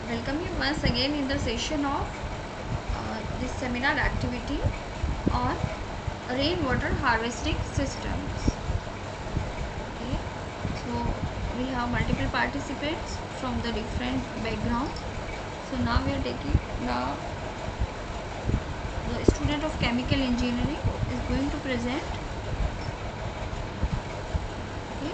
Welcome you once again in the session of this seminar activity on rainwater harvesting systems. Okay, so we have multiple participants from the different backgrounds. So now we are taking the student of chemical engineering is going to present. Okay,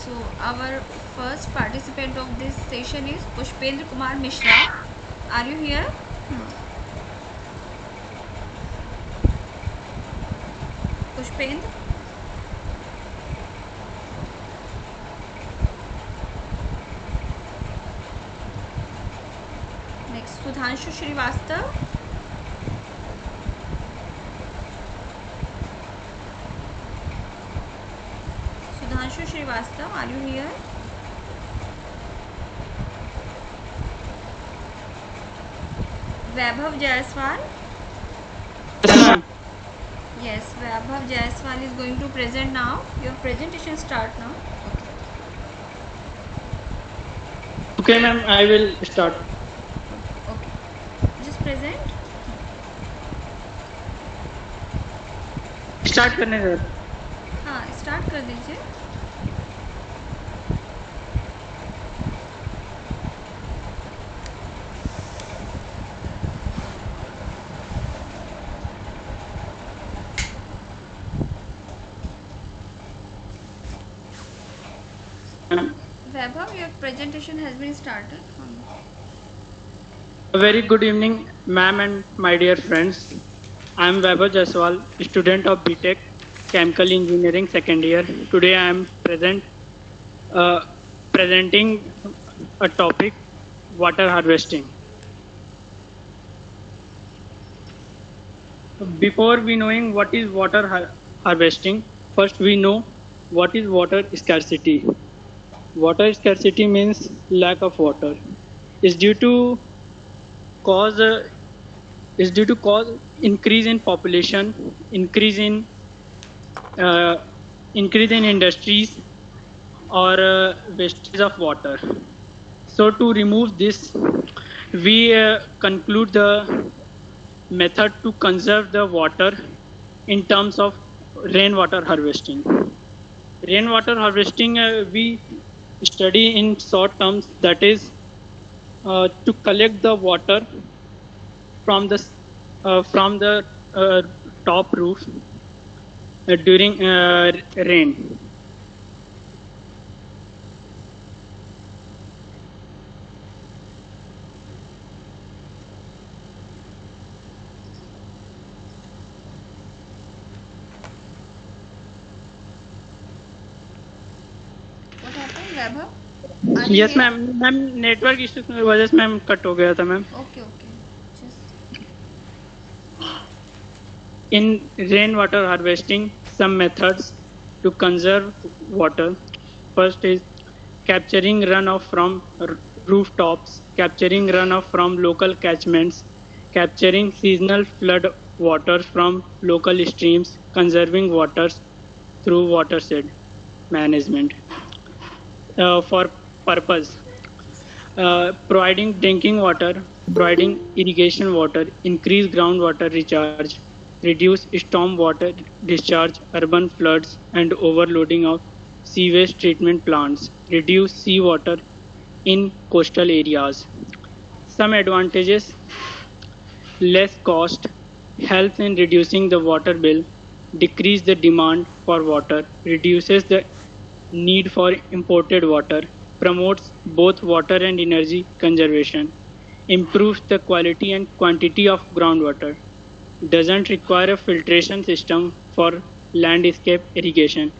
so our first participant of this session is Pushpendra Kumar Mishra. Are you here? Pushpendra. Next, Sudhanshu Srivastav. Sudhanshu Srivastav, are you here? Vaibhav Jaiswal. Yes, Vaibhav Jaiswal is going to present now. Your presentation start now. Okay, ma'am, I will start. Okay. Just present. Start करने दो. हाँ, start कर दीजिए. Vaibhav, your presentation has been started. A very good evening, ma'am and my dear friends. I am Vaibhav Jaiswal, student of BTech Chemical Engineering second year. Today I am presenting a topic, water harvesting. Before we knowing what is water harvesting, first we know what is water scarcity. Water scarcity means lack of water. Is due to cause increase in population, increase in industries, or wastage of water. So to remove this, we conclude the method to conserve the water in terms of rainwater harvesting. Rainwater harvesting we study in short terms, that is to collect the water from the top roof during rain. What happened, Vaibhav? Yes, ma'am. Ma'am network issue की वजह से ma'am cut हो गया था ma'am. Okay, okay. Just In rainwater harvesting, some methods to conserve water. First is capturing runoff from rooftops, capturing runoff from local catchments, capturing seasonal flood waters from local streams, conserving waters through watershed management. For purpose, providing drinking water, providing irrigation water, increase groundwater recharge, reduce storm water discharge, urban floods and overloading of sewage treatment plants, reduce seawater in coastal areas. Some advantages: less cost, helps in reducing the water bill, decrease the demand for water, reduces the need for imported water, promotes both water and energy conservation, improves the quality and quantity of groundwater, doesn't require a filtration system for landscape irrigation.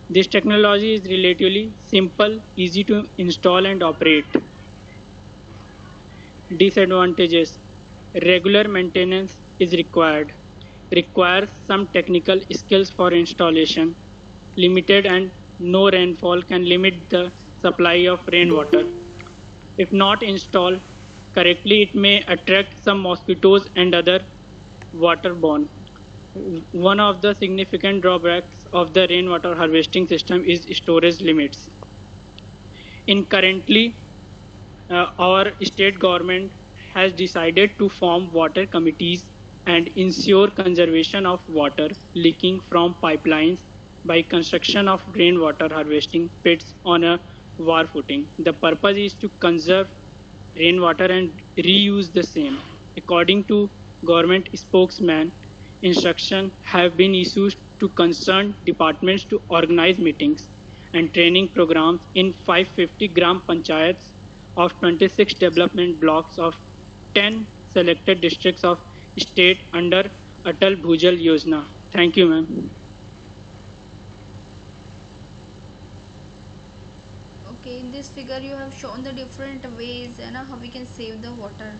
This technology is relatively simple, easy to install and operate. Disadvantages: regular maintenance is requires some technical skills for installation. Limited and no rainfall can limit the supply of rainwater. If not installed correctly, it may attract some mosquitoes and other waterborne. One of the significant drawbacks of the rainwater harvesting system is storage limits. In currently our state government has decided to form water committees and ensure conservation of water leaking from pipelines by construction of rainwater harvesting pits on a war footing. The purpose is to conserve rainwater and reuse the same. According to government spokesman, instructions have been issued to concerned departments to organize meetings and training programs in 550 gram panchayats of 26 development blocks of 10 selected districts of state under Atal Bhujal Yojana. Thank you, ma'am. Okay, in this figure you have shown the different ways how we can save the water.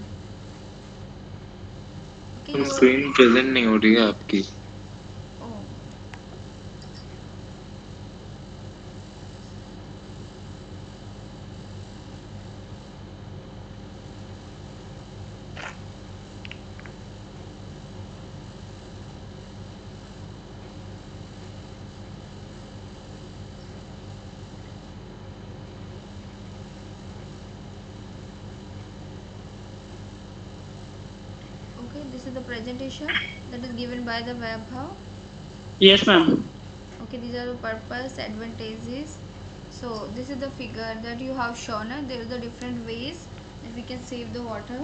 Okay, you screen present नहीं हो रही है आपकी. oh, okay, this is the presentation that is given by the Vaibhav. Yes, ma'am. Okay, these are the purpose, advantages. So this is the figure that you have shown. There are the different ways that we can save the water.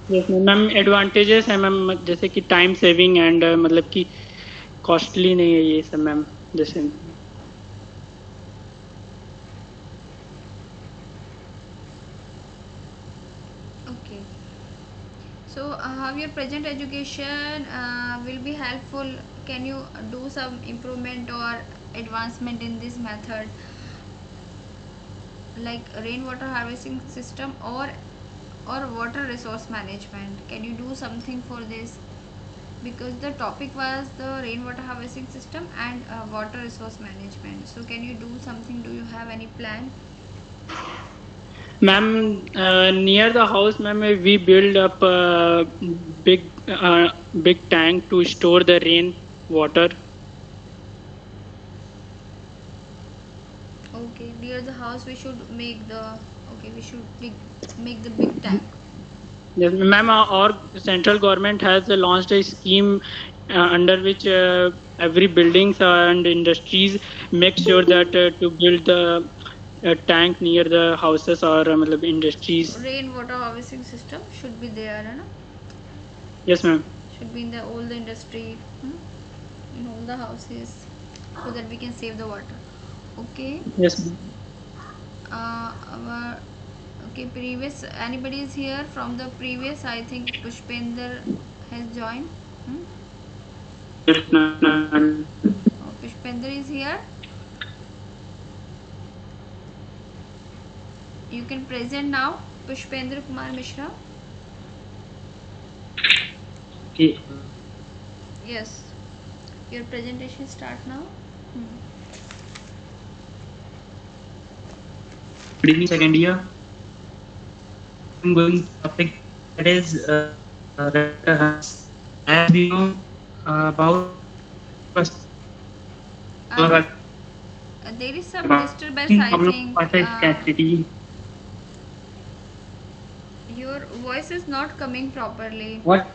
Yes, ma'am advantages है ma'am जैसे कि time saving and मतलब कि costly नहीं है ये सब ma'am जैसे Okay, so how your present education will be helpful? Can you do some improvement or advancement in this method, like rainwater harvesting system or water resource management? Can you do something for this? Because the topic was the rainwater harvesting system and water resource management. So can you do something? Do you have any plan? Ma'am near the house ma'am we build up big tank to store the rain water. Okay, near the house we should make the make the big tank. Yes, ma'am, our central government has launched a scheme under which every buildings and industries make sure that to build the tank near the houses or मतलब industries. Rainwater harvesting system should be there, है ना? Yes, ma'am. Should be in the all the industry, in all the houses, so that we can save the water. Okay. Yes, ma'am. Our okay, previous anybody is here from the previous? I think Pushpender has joined. Yes, ma'am. Oh, Pushpender is here. You can present now, Pushpender Kumar Mishra. Okay. Yes, your presentation start now. Good evening, second year. I'm going to topic that is as we know about first. There is some disturbance, I think. Scarcity. Your voice is not coming properly. What?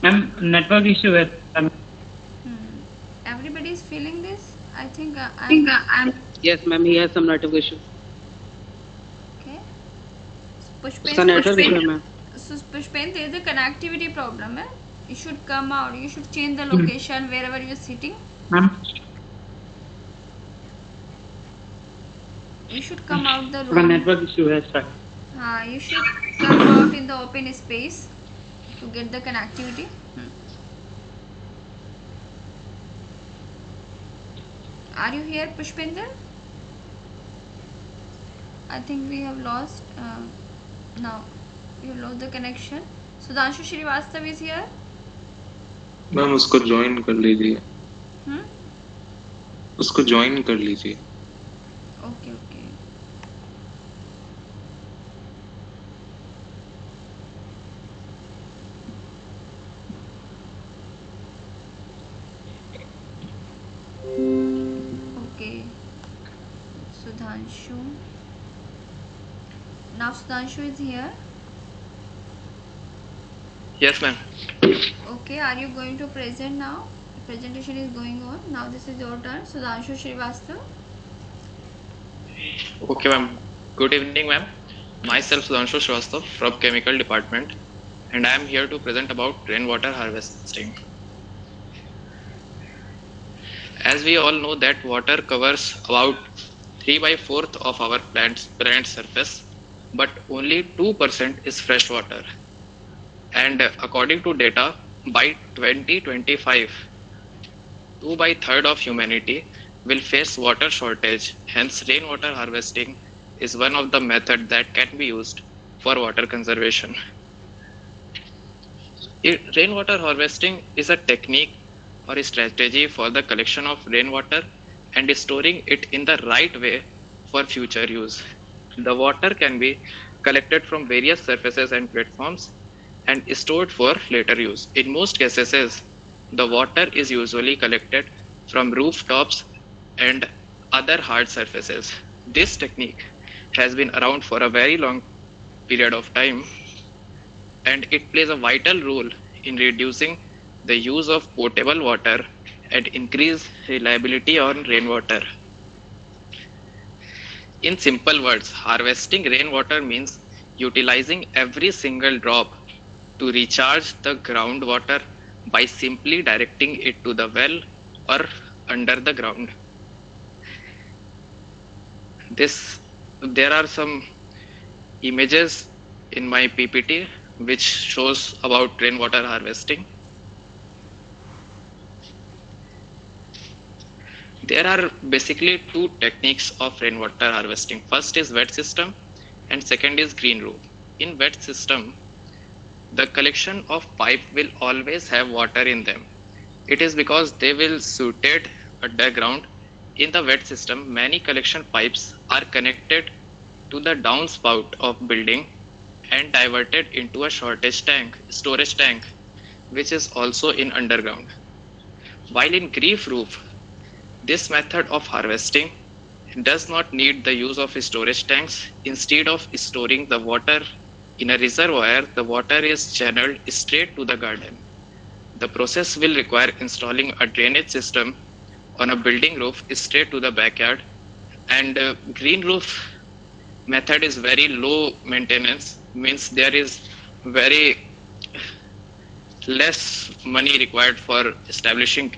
Ma'am, network issue with. Everybody is feeling this. I think I'm. Yes, ma'am. He has some network issue. okay. Network issue, ma'am. So Pushpen, there is a connectivity problem. You should come out. You should change the location wherever you are sitting. Ma'am. You should come out the The room. network issue has started. You should come out in the open space to get the connectivity. Are you here, Pushpender? I think we have lost. Now we have lost the connection. Sudhanshu Srivastav is here. Ma'am उसको join कर लीजिए. उसको join कर लीजिए. Okay, okay. Okay. Sudhanshu. Now Sudhanshu is here. Yes, ma'am. Okay, are you going to present now? Presentation is going on. Now this is your turn. Sudhanshu Srivastav. Okay, ma'am. Good evening, ma'am. Myself, Sudhanshu Srivastav from Chemical Department, and I am here to present about rainwater harvesting. As we all know that water covers about 3 by 4th of our planet surface, but only 2% is fresh water. And according to data, by 2025, 2 by 3rd of humanity will face water shortage. Hence, rainwater harvesting is one of the methods that can be used for water conservation. Rainwater harvesting is a technique or a strategy for the collection of rainwater and storing it in the right way for future use. The water can be collected from various surfaces and platforms and stored for later use. In most cases, the water is usually collected from rooftops and other hard surfaces. This technique has been around for a very long period of time, and it plays a vital role in reducing the use of potable water and increase reliability on rainwater. In simple words, harvesting rainwater means utilizing every single drop to recharge the groundwater by simply directing it to the well or under the ground. There are some images in my PPT which shows about rainwater harvesting. There are basically two techniques of rainwater harvesting. First is wet system and second is green roof. In wet system, the collection of pipe will always have water in them. It is because they will suited underground. In the wet system, many collection pipes are connected to the downspout of building and diverted into a storage tank, which is also in underground. While in green roof, this method of harvesting does not need the use of storage tanks. Instead of storing the water in a reservoir, the water is channeled straight to the garden. The process will require installing a drainage system on a building roof straight to the backyard, and green roof method is very low maintenance, means there is very less money required for establishing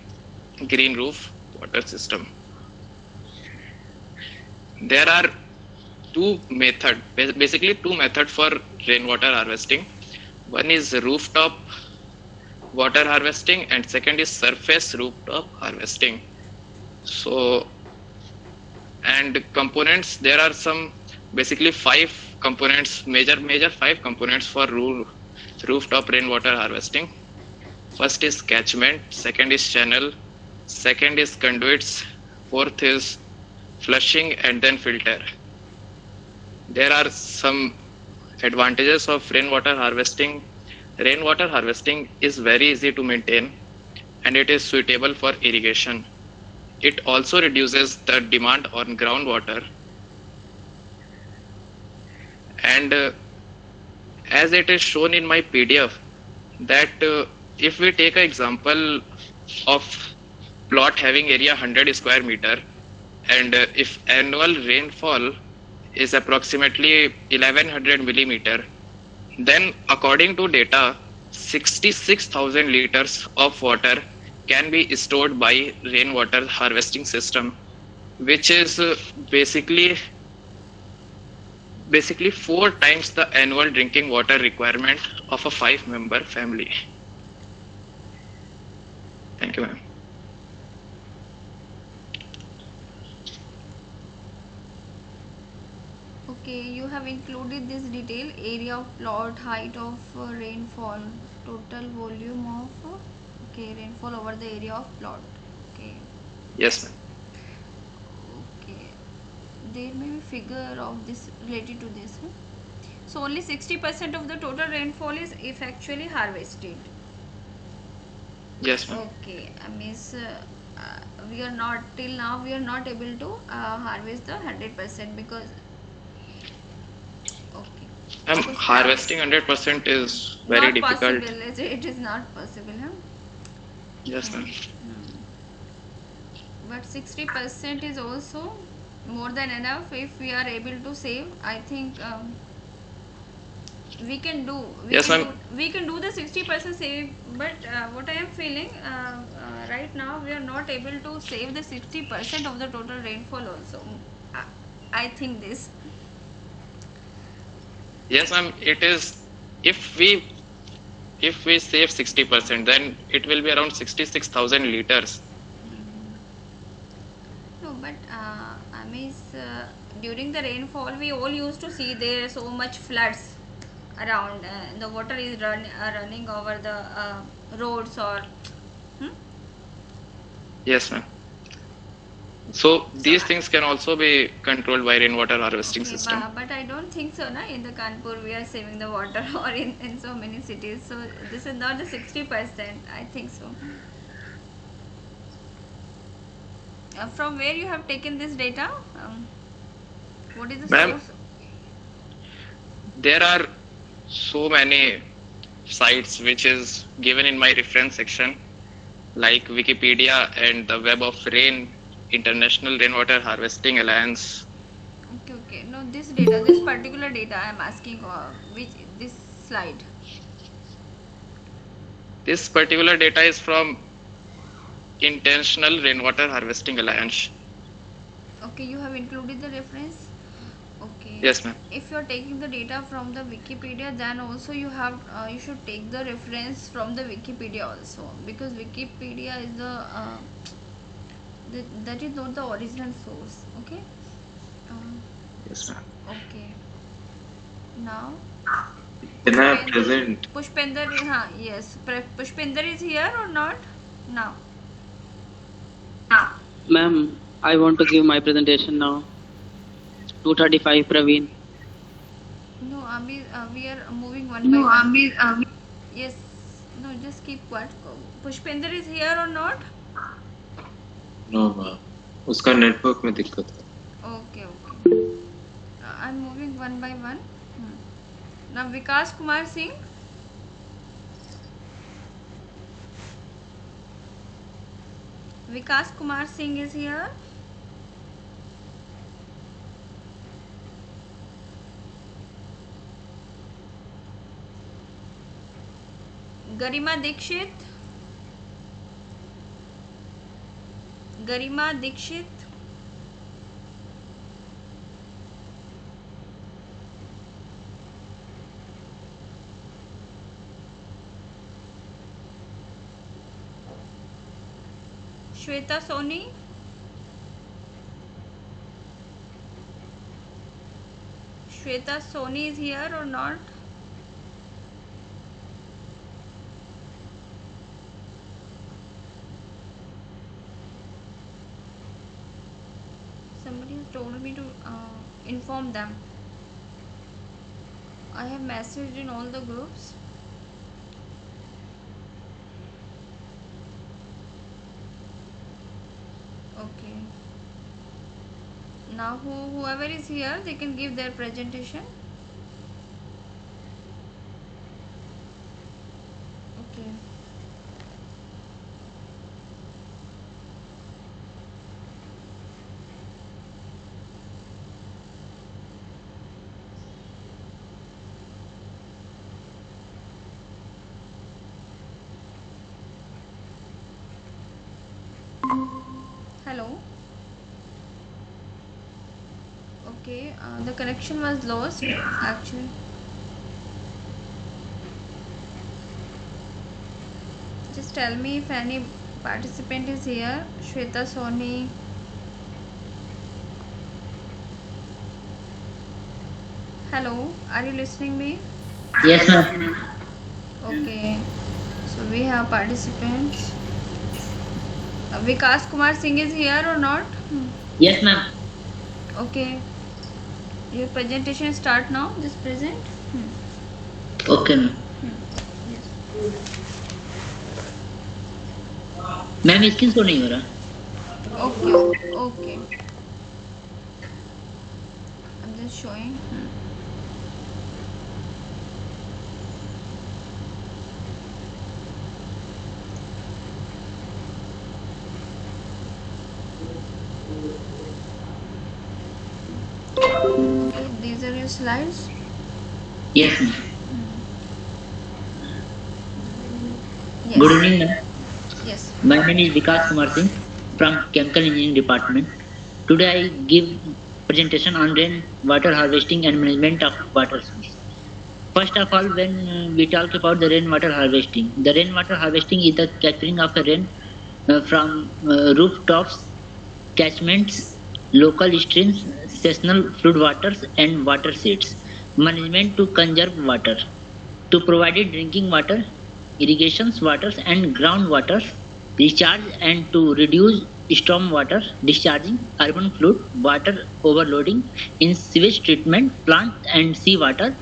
green roof water system. There are basically two methods for rainwater harvesting. One is rooftop water harvesting and second is surface rooftop harvesting. So, and components, there are some basically 5 components, major 5 components for rooftop rainwater harvesting. First is catchment, second is channel, second is conduits, fourth is flushing, and then filter. There are some advantages of rainwater harvesting. Rainwater harvesting is very easy to maintain and it is suitable for irrigation. It also reduces the demand on groundwater. And as it is shown in my PDF, that if we take an example of plot having area 100 square meter, and if annual rainfall is approximately 1100 millimeter, then according to data, 66,000 liters of water can be stored by rainwater harvesting system, which is basically 4 times the annual drinking water requirement of a 5-member family. Thank you, ma'am. Okay, you have included this detail: area of plot, height of rainfall, total volume of rainfall over the area of plot. Okay. Yes, ma'am. Okay. There may be figure of this related to this. So only 60% of the total rainfall is effectually harvested. Yes, ma'am. Okay, means we are not till now we are not able to harvest the 100% because okay because Harvesting 100% is very not difficult. possible. It is not possible, huh? Yes, ma'am. But 60% is also more than enough if we are able to save. I think we can do Yes, ma'am. we can do the 60% save, but what I am feeling right now we are not able to save the 60% of the total rainfall also. I, I think this. Yes, ma'am. It is if we save 60%, then it will be around 66,000 liters. No, but I mean, during the rainfall, we all used to see there so much floods around. The water is running over the roads or. Hmm? Yes, ma'am. So these things can also be controlled by rainwater harvesting Okay, system. but I don't think so. Na? In the Kanpur, we are saving the water, or in so many cities. So this is not the 60%. I think so. From where you have taken this data? What is the Ma'am, source? there are so many sites which is given in my reference section, like Wikipedia and the Web of Rain, International Rainwater Harvesting Alliance. Okay. No, this data, this particular data, I am asking which this slide. This particular data is from International Rainwater Harvesting Alliance. Okay, you have included the reference. Okay. Yes, ma'am. If you are taking the data from the Wikipedia, then also you have you should take the reference from the Wikipedia also, because Wikipedia is that is not the original source. Okay. Yes, ma'am. Okay. Now. Can I present? Pushpender, yes. Pushpender is here or not? Now. Ma'am, I want to give my presentation now. 235 Praveen. No, we are moving one by one. Yes. No, just keep quiet. Pushpender is here or not? No, ma'am. उसका network में दिक्कत है. Okay. I'm moving one by one. Now Vikas Kumar Singh. Vikas Kumar Singh is here. Garima Dikshit. Shweta Soni. Shweta Soni is here or not? Somebody has told me to inform them. I have messaged in all the groups. Okay. Now whoever is here, they can give their presentation. Okay. Hello. Okay, the connection was lost actually. Just tell me if any participant is here. Shweta Soni. Hello, are you listening me? Yes, ma'am. Okay, so we have participants. Vikas Kumar Singh is here or not? Yes, ma'am. Okay, your presentation start now. Just present. Okay, ma'am. Yes. Ma'am screen show नहीं हो रहा. Okay, okay. I'm just showing. Okay, these are your slides. Yes, ma'am. Yes. Good evening, ma'am. Yes. My name is Vikas Kumar Singh from Chemical Engineering Department. Today I give presentation on rainwater harvesting and management of water source. First of all, when we talk about the rainwater harvesting is the capturing of the rain from rooftops, catchments, local streams, seasonal floodwaters, and watersheds. Management to conserve water, to provide drinking water, irrigation waters, and groundwater recharge, and to reduce storm water discharging, urban flood, water overloading in sewage treatment plant and seawater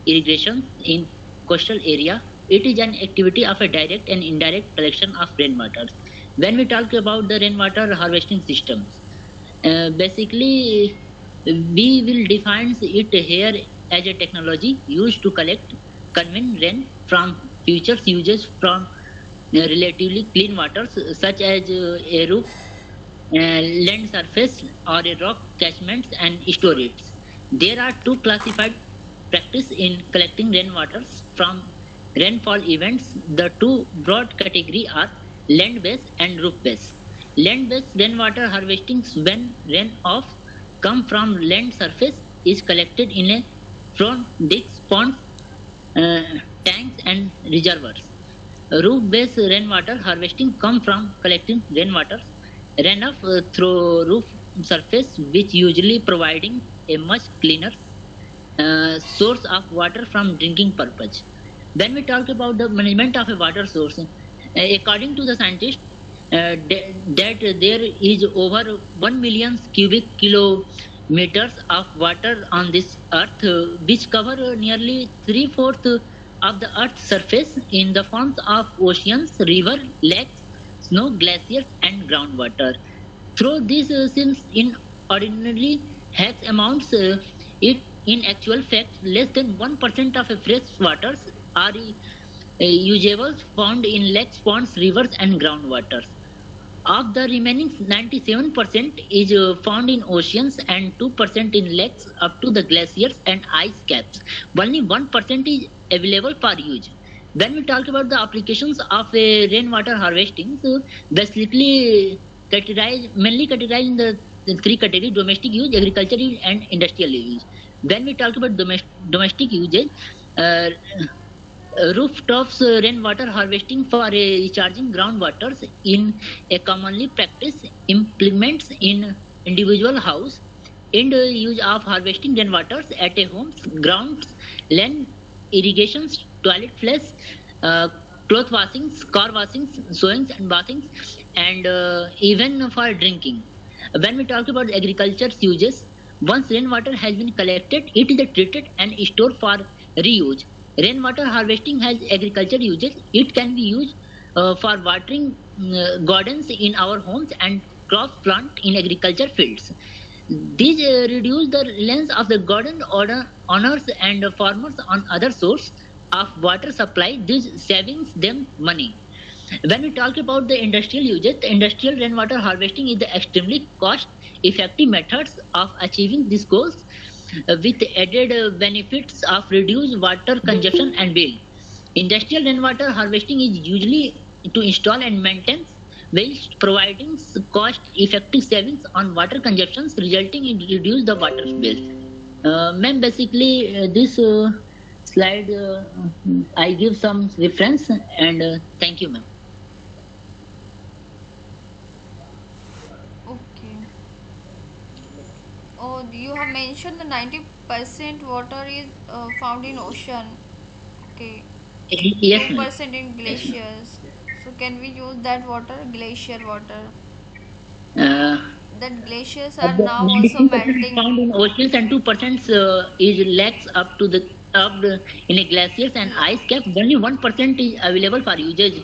irrigation in coastal area. It is an activity of a direct and indirect collection of rainwater. When we talk about the rainwater harvesting systems, basically we will define it here as a technology used to collect convey rain from future uses from relatively clean waters such as a roof, land surface, or a rock catchments and storage. There are two classified practice in collecting rainwaters from rainfall events. The two broad categories are land-based and roof-based. Land-based rainwater harvesting, when runoff come from land surface, is collected in a from digs, ponds, tanks, and reservoirs. Roof-based rainwater harvesting come from collecting rainwater runoff through roof surface, which usually providing a much cleaner source of water from drinking purpose. When we talk about the management of a water source, according to the scientists, that there is over 1 million cubic kilometers of water on this earth, which cover nearly three-fourths of the earth's surface in the forms of oceans, river, lakes, snow, glaciers, and groundwater. Through these since in ordinarily has amounts, it in actual fact less than 1% of fresh waters are usable found in lakes, ponds, rivers, and groundwaters. Of the remaining 97% is found in oceans and 2% in lakes up to the glaciers and ice caps. Only 1% is available for use. When we talk about the applications of rainwater harvesting, so basically mainly categorized in the three categories: domestic use, agricultural use, and industrial use. When we talk about domestic usage, uh, rooftops rainwater harvesting for recharging groundwaters in a commonly practiced implements in individual house, and use of harvesting rainwaters at a homes, grounds, land irrigations, toilet flush, uh, cloth washings, car washings, sewings and bathings, and even for drinking. When we talk about agriculture uses, once rainwater has been collected, it is treated and stored for reuse. Rainwater harvesting has agriculture uses. It can be used for watering gardens in our homes and crops plant in agriculture fields. These reduce the reliance of the garden owners and farmers on other source of water supply. This savings them money. When we talk about the industrial uses, the industrial rainwater harvesting is the extremely cost-effective methods of achieving these goals with added benefits of reduced water consumption and bill. Industrial rainwater harvesting is usually to install and maintain whilst providing cost-effective savings on water consumption, resulting in reduce the water bill. Ma'am, basically this slide I give some reference and thank you, ma'am. Okay. Oh, you have mentioned the 90% water is found in ocean. Okay. Yes, ma'am. 2% in glaciers. So can we use that water, glacier water? Uh, That glaciers of are the now also 92% is found melting. in oceans and 2% is lakes up to in a glaciers and ice caps. Only 1% is available for usage.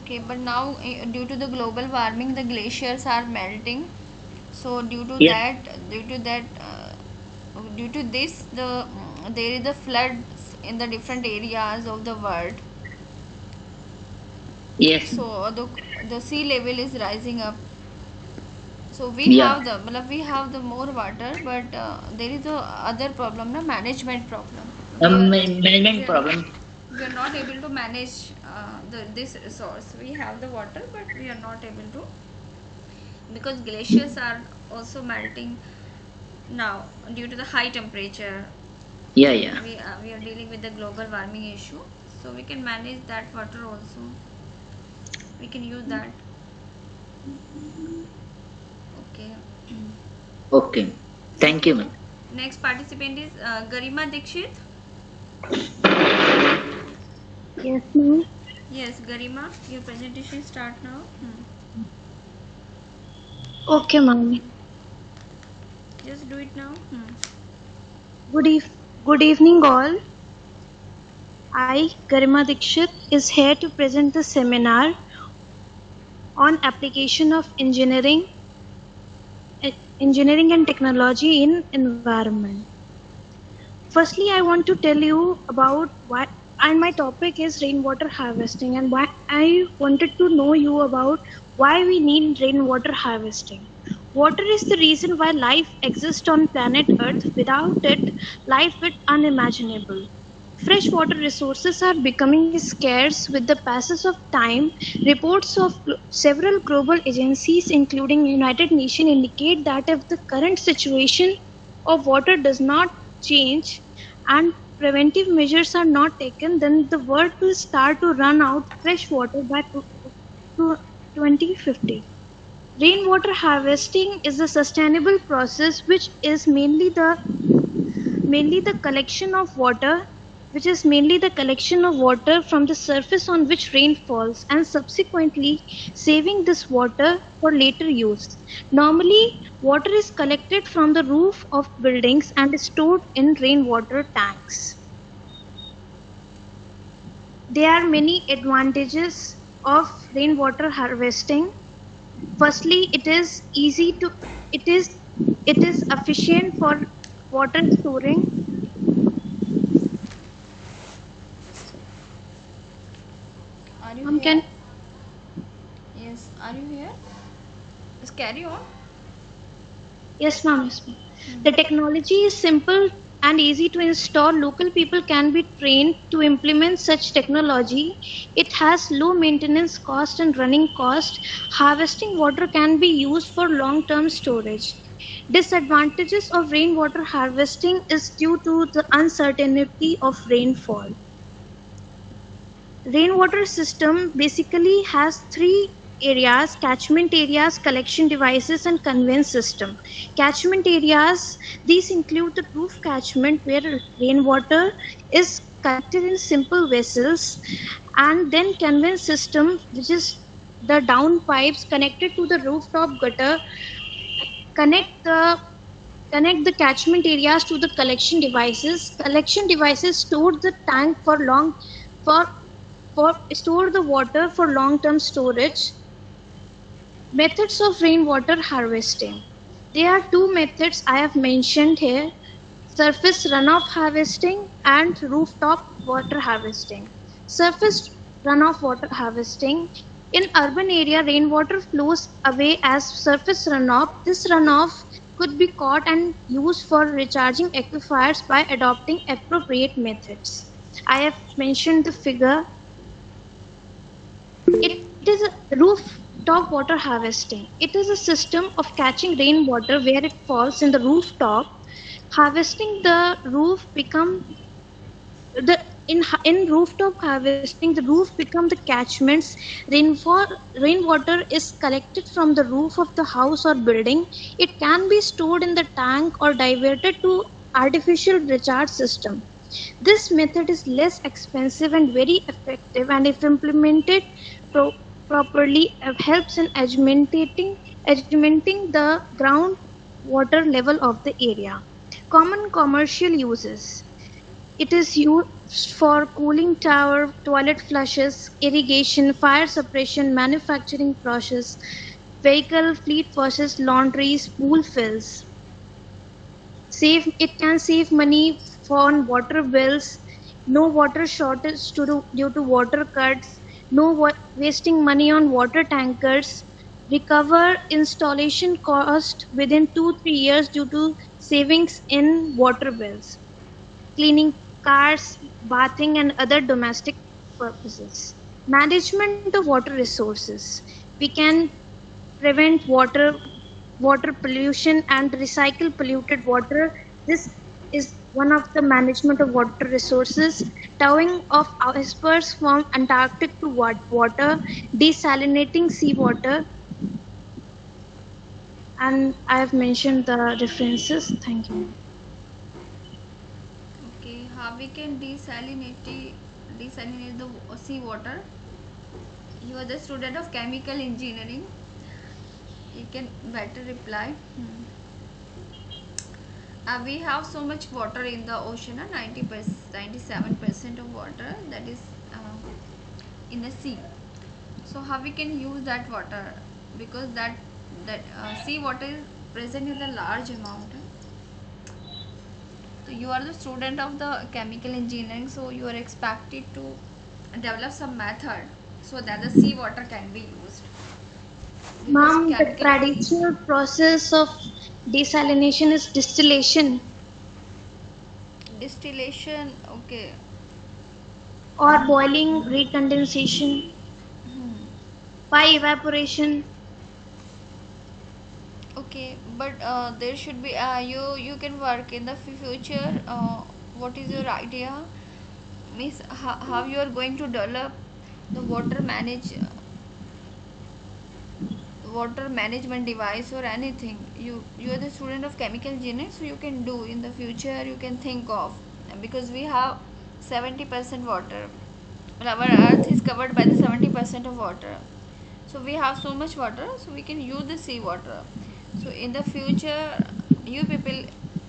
Okay, but now due to the global warming, the glaciers are melting. So Yes. due to this, there is the floods in the different areas of the world. Yes. So the sea level is rising up. So Yeah. we have the more water, but there is a other problem, na management problem. Management We are not problem. we are not able to manage this resource. We have the water, but we are not able to, because glaciers are also melting now due to the high temperature. Yeah, yeah. We are dealing with the global warming issue, so we can manage that water also. We can use that. Okay. Okay. Thank you, ma'am. Next participant is Garima Dikshit. Yes, ma'am. Yes, Garima, your presentation start now. Okay, ma'am. Just do it now. Good evening, all. I, Garima Dikshit, is here to present the seminar on application of engineering and technology in environment. Firstly, I want to tell you about why, and my topic is rainwater harvesting, and why I wanted to know you about why we need rainwater harvesting. Water is the reason why life exists on planet Earth. Without it, life is unimaginable. Freshwater resources are becoming scarce with the passage of time. Reports of several global agencies, including United Nations, indicate that if the current situation of water does not change and preventive measures are not taken, then the world will start to run out fresh water by 2050. Rainwater harvesting is a sustainable process which is mainly the collection of water from the surface on which rain falls and subsequently saving this water for later use. Normally, water is collected from the roof of buildings and stored in rainwater tanks. There are many advantages of rainwater harvesting. Firstly, it is efficient for water storing. Are you Ma'am, here? Yes, are you here? Just carry on. Yes, ma'am. Yes, ma'am. The technology is simple and easy to install. Local people can be trained to implement such technology. It has low maintenance cost and running cost. Harvesting water can be used for long-term storage. Disadvantages of rainwater harvesting is due to the uncertainty of rainfall. Rainwater system basically has three areas: catchment areas, collection devices, and conveyance system. Catchment areas, these include the roof catchment where rainwater is collected in simple vessels, and then conveyance system, which is the down pipes connected to the rooftop gutter, connect the catchment areas to the collection devices. Collection devices store the tank for store the water for long-term storage. Methods of rainwater harvesting. There are two methods I have mentioned here: surface runoff harvesting and rooftop water harvesting. Surface runoff water harvesting. In urban area, rainwater flows away as surface runoff. This runoff could be caught and used for recharging aquifers by adopting appropriate methods. I have mentioned the figure. It is a rooftop water harvesting. It is a system of catching rainwater where it falls in the rooftop. Harvesting the roof become the in rooftop harvesting, the roof become the catchments. Rainwater is collected from the roof of the house or building. It can be stored in the tank or diverted to artificial recharge system. This method is less expensive and very effective, and if implemented properly, helps in augmenting the groundwater level of the area. Common commercial uses. It is for cooling tower, toilet flushes, irrigation, fire suppression, manufacturing process, vehicle fleet washes, laundries, pool fills. It can save money on water bills, no water shortage due to water cuts, no wasting money on water tankers, recover installation cost within 2-3 years due to savings in water bills, cleaning cars, bathing and other domestic purposes. Management of water resources. We can prevent water pollution and recycle polluted water. This is one of the management of water resources. Towing of icebergs from Antarctic to water, desalinating seawater, and I have mentioned the references. Thank you. Okay, how we can desalinate the seawater? You are the student of chemical engineering. You can better reply. We have so much water in the ocean, 97% of water that is in the sea. So how we can use that water? Because that sea water is present in the large amount. So you are the student of the chemical engineering, so you are expected to develop some method so that the sea water can be used. Ma'am, the traditional process of desalination is distillation Distillation, okay. or boiling recondensation by evaporation. Okay, but there should be you can work in the future. What is your idea? Means how you are going to develop the water management device or anything. You are the student of chemical engineering, so you can do in the future. You can think of, because we have 70% water. Our earth is covered by the 70% of water, so we have so much water, so we can use the sea water. So in the future, you people,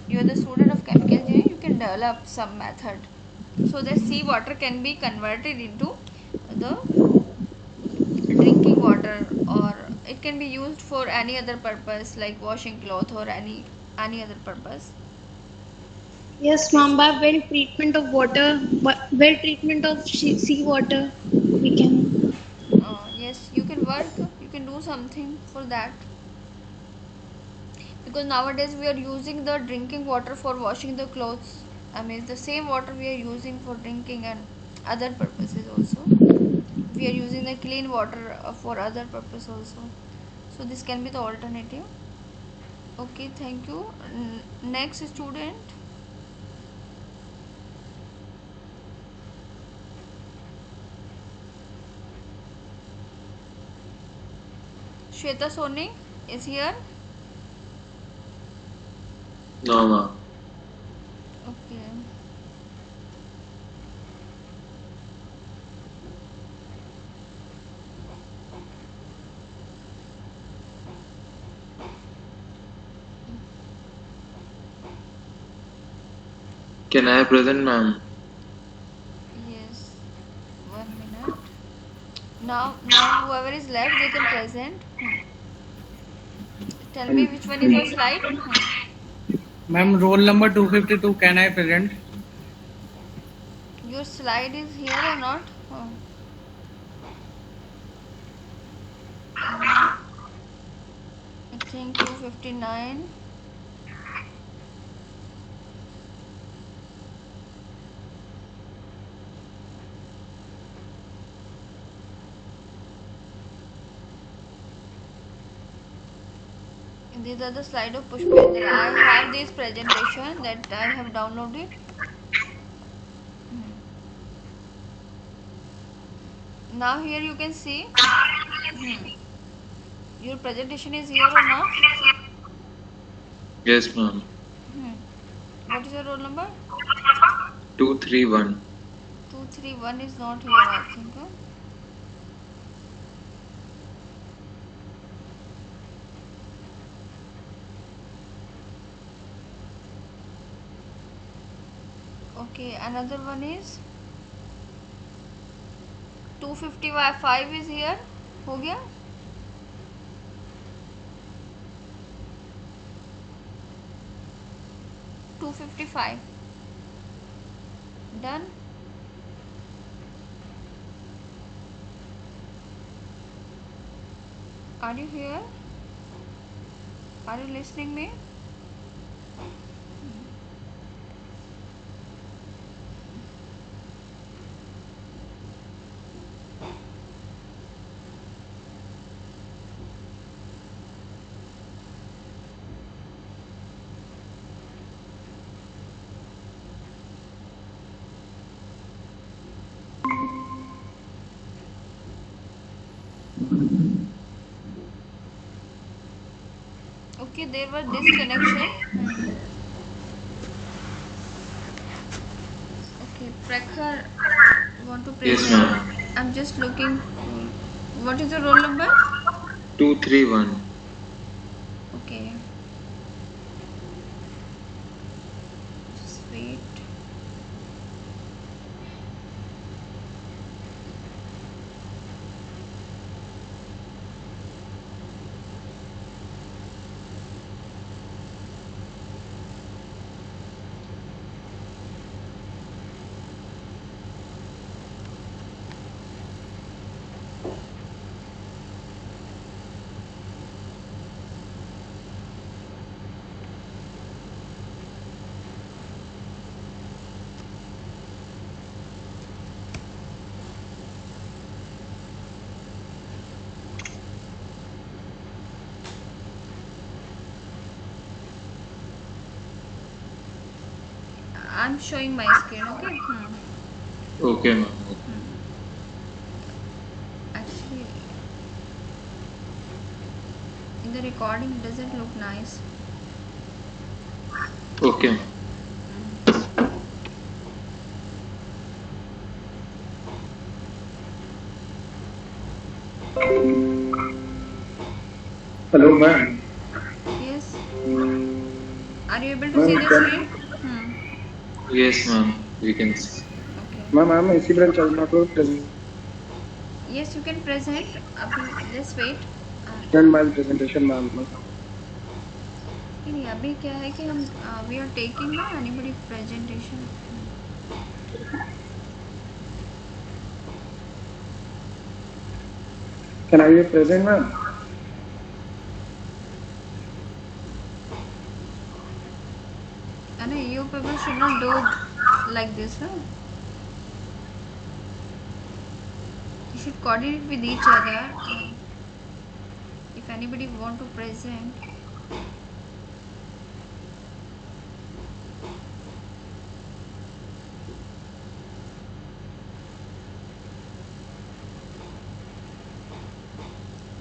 you are the student of chemical engineering, you can develop some method so that sea water can be converted into the drinking water, or it can be used for any other purpose like washing cloth or any other purpose. Yes, ma'am, by well treatment of water, well treatment of sea water, we can. Yes, you can work, you can do something for that, because nowadays we are using the drinking water for washing the clothes. I mean, the same water we are using for drinking and other purposes also. We are using the clean water for other purpose also. So this can be the alternative. Okay, thank you. Next student. Shweta Soni is here. No, ma'am. Okay. Can I present, ma'am? Yes. 1 minute. Now whoever is left, they can present. Tell me which one is your slide. Ma'am, roll number 252, can I present? Your slide is here or not? I think 259. These are the slide of Pushpendra. I have this presentation that I have downloaded. Now here you can see. Your presentation is here or not? Yes, ma'am. What is your roll number? 231. 231 is not here, I think. Okay, another one is 255 is here. हो गया? $255. Done. Are you here? Are you listening me? Okay, there was disconnection. Okay, Prakhar want to present. Yes, ma'am. I'm just looking. What is the roll number? 231. Okay. Just wait. I'm showing my screen, okay? Okay, ma'am. Actually, in the recording, it doesn't look nice. Okay, ma'am. Hello, ma'am. Yes. Are you able to see the screen? Yes, ma'am. We can see. Ma'am, I'm a AC branch. I will not go present Yes, you can present. Let's wait. my presentation, ma'am. नहीं अभी क्या है कि हम we are taking ना anybody presentation. Can I be present, ma'am? And you people should not do like this, huh? You should coordinate with each other. If anybody want to present.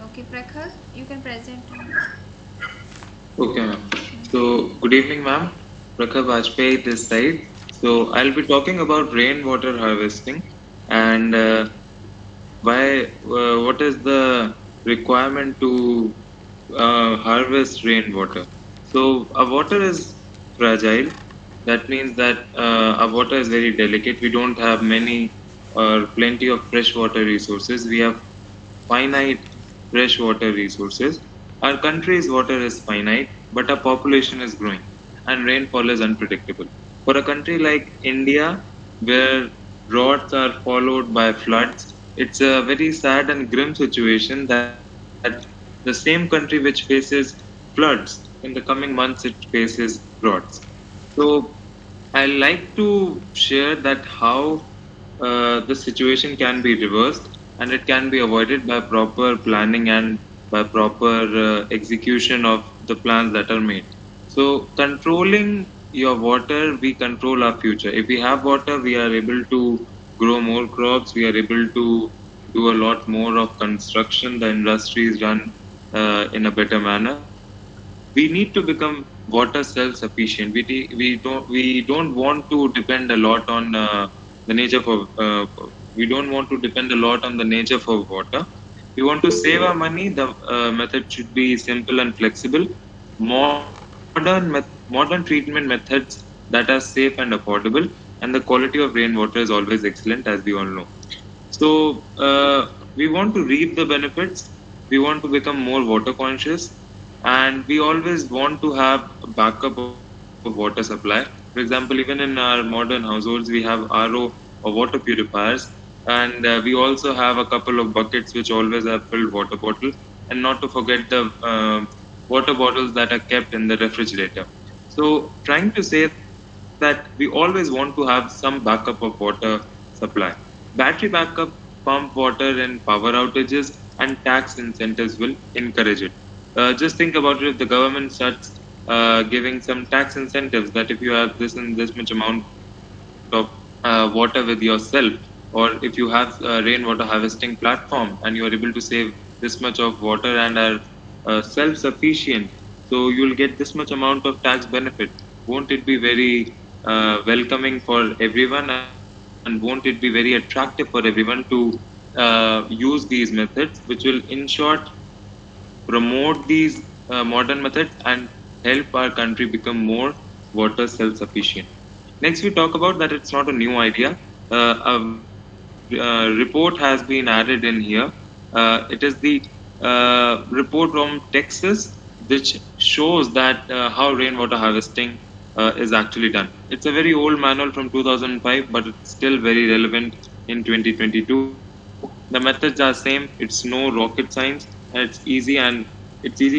Okay, Prakhar, you can present. Okay, ma'am. So, good evening, ma'am. Prakhar Vajpayee this side. So, I'll be talking about rainwater harvesting and what is the requirement to harvest rainwater. So, our water is fragile. That means that our water is very delicate. We don't have many or plenty of freshwater resources. We have finite freshwater resources. Our country's water is finite, but our population is growing, and rainfall is unpredictable. For a country like India, where droughts are followed by floods, it's a very sad and grim situation that the same country which faces floods in the coming months, it faces droughts. So I like to share that how the situation can be reversed and it can be avoided by proper planning and by proper execution of the plans that are made. So controlling your water, we control our future. If we have water, we are able to grow more crops. We are able to do a lot more of construction. The industries run in a better manner. We need to become water self-sufficient. We don't want to depend a lot on the nature for we don't want to depend a lot on the nature for water. We want to save our money. The method should be simple and flexible. Modern treatment methods that are safe and affordable, and the quality of rainwater is always excellent, as we all know. So we want to reap the benefits. We want to become more water conscious, and we always want to have a backup of water supply. For example, even in our modern households, we have RO or water purifiers, and we also have a couple of buckets which always have filled water bottle, and not to forget the water bottles that are kept in the refrigerator. So, trying to say that we always want to have some backup of water supply. Battery backup, pump water in power outages, and tax incentives will encourage it. Just think about it, if the government starts giving some tax incentives, that if you have this and this much amount of water with yourself, or if you have a rainwater harvesting platform and you are able to save this much of water and are self-sufficient, so you'll get this much amount of tax benefit. Won't it be very welcoming for everyone, and won't it be very attractive for everyone to use these methods, which will in short promote these modern methods and help our country become more water self-sufficient. Next, we talk about that it's not a new idea. A report has been added in here. It is the report from Texas, which shows that how rainwater harvesting is actually done. It's a very old manual from 2005, but it's still very relevant in 2022. The methods are same. It's no rocket science, and it's easy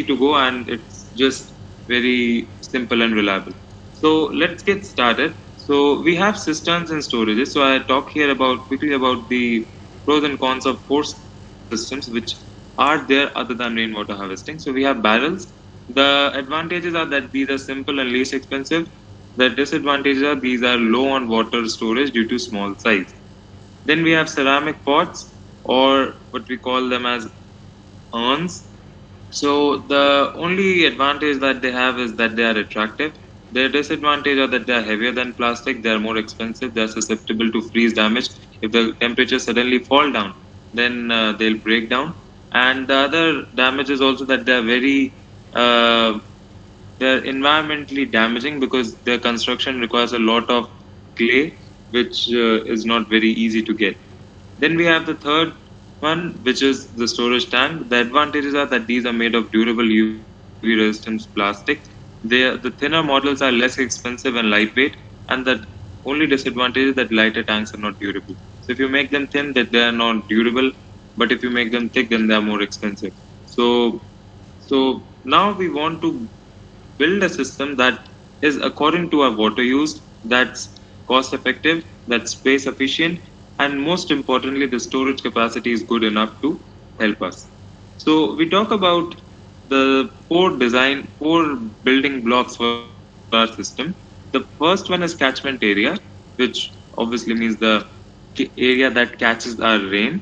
to go, and it's just very simple and reliable. So let's get started. So we have cisterns and storages. So I talk here about quickly about the pros and cons of four systems which are there other than rainwater harvesting. So we have barrels. The advantages are that these are simple and least expensive. The disadvantages are these are low on water storage due to small size. Then we have ceramic pots, or what we call them as urns. So the only advantage that they have is that they are attractive. Their disadvantage are that they are heavier than plastic, they are more expensive, they are susceptible to freeze damage. If the temperatures suddenly fall down, then they'll break down. And the other damage is also that they are very they're environmentally damaging because their construction requires a lot of clay, which is not very easy to get. Then we have the third one, which is the storage tank. The advantages are that these are made of durable UV resistant plastic. The thinner models are less expensive and lightweight, and the only disadvantage is that lighter tanks are not durable. So if you make them thin, that they are not durable, but if you make them thick, then they are more expensive. So now we want to build a system that is according to our water use, that's cost effective, that's space efficient, and most importantly, the storage capacity is good enough to help us. So we talk about the four building blocks for our system. The first one is catchment area, which obviously means the area that catches our rain.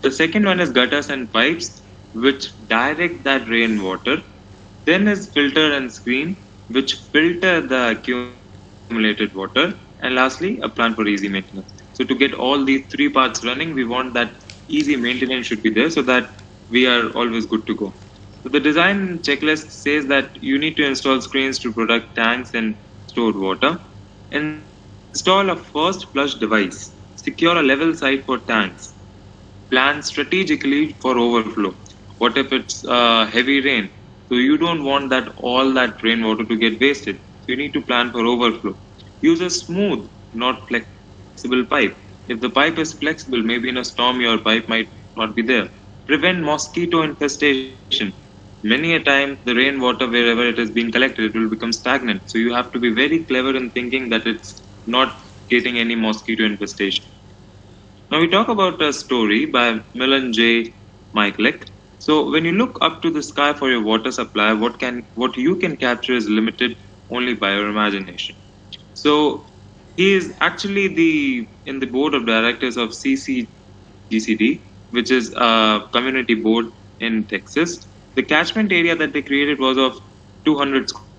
The second one is gutters and pipes, which direct that rainwater. Then is filter and screen, which filter the accumulated water. And lastly, a plan for easy maintenance. So to get all these three parts running, we want that easy maintenance should be there so that we are always good to go. So the design checklist says that you need to install screens to protect tanks and stored water. Install a first flush device. Secure a level site for tanks. Plan strategically for overflow. What if it's heavy rain? So you don't want that all that rainwater to get wasted. So you need to plan for overflow. Use a smooth, not flexible pipe. If the pipe is flexible, maybe in a storm your pipe might not be there. Prevent mosquito infestation. Many a time the rainwater, wherever it is being collected, it will become stagnant. So you have to be very clever in thinking that it's not getting any mosquito infestation. Now we talk about a story by Milan J. Michaelek. So when you look up to the sky for your water supply, what you can capture is limited only by your imagination. So he is actually in the board of directors of CCGCD, which is a community board in Texas. The catchment area that they created was of 200 square miles.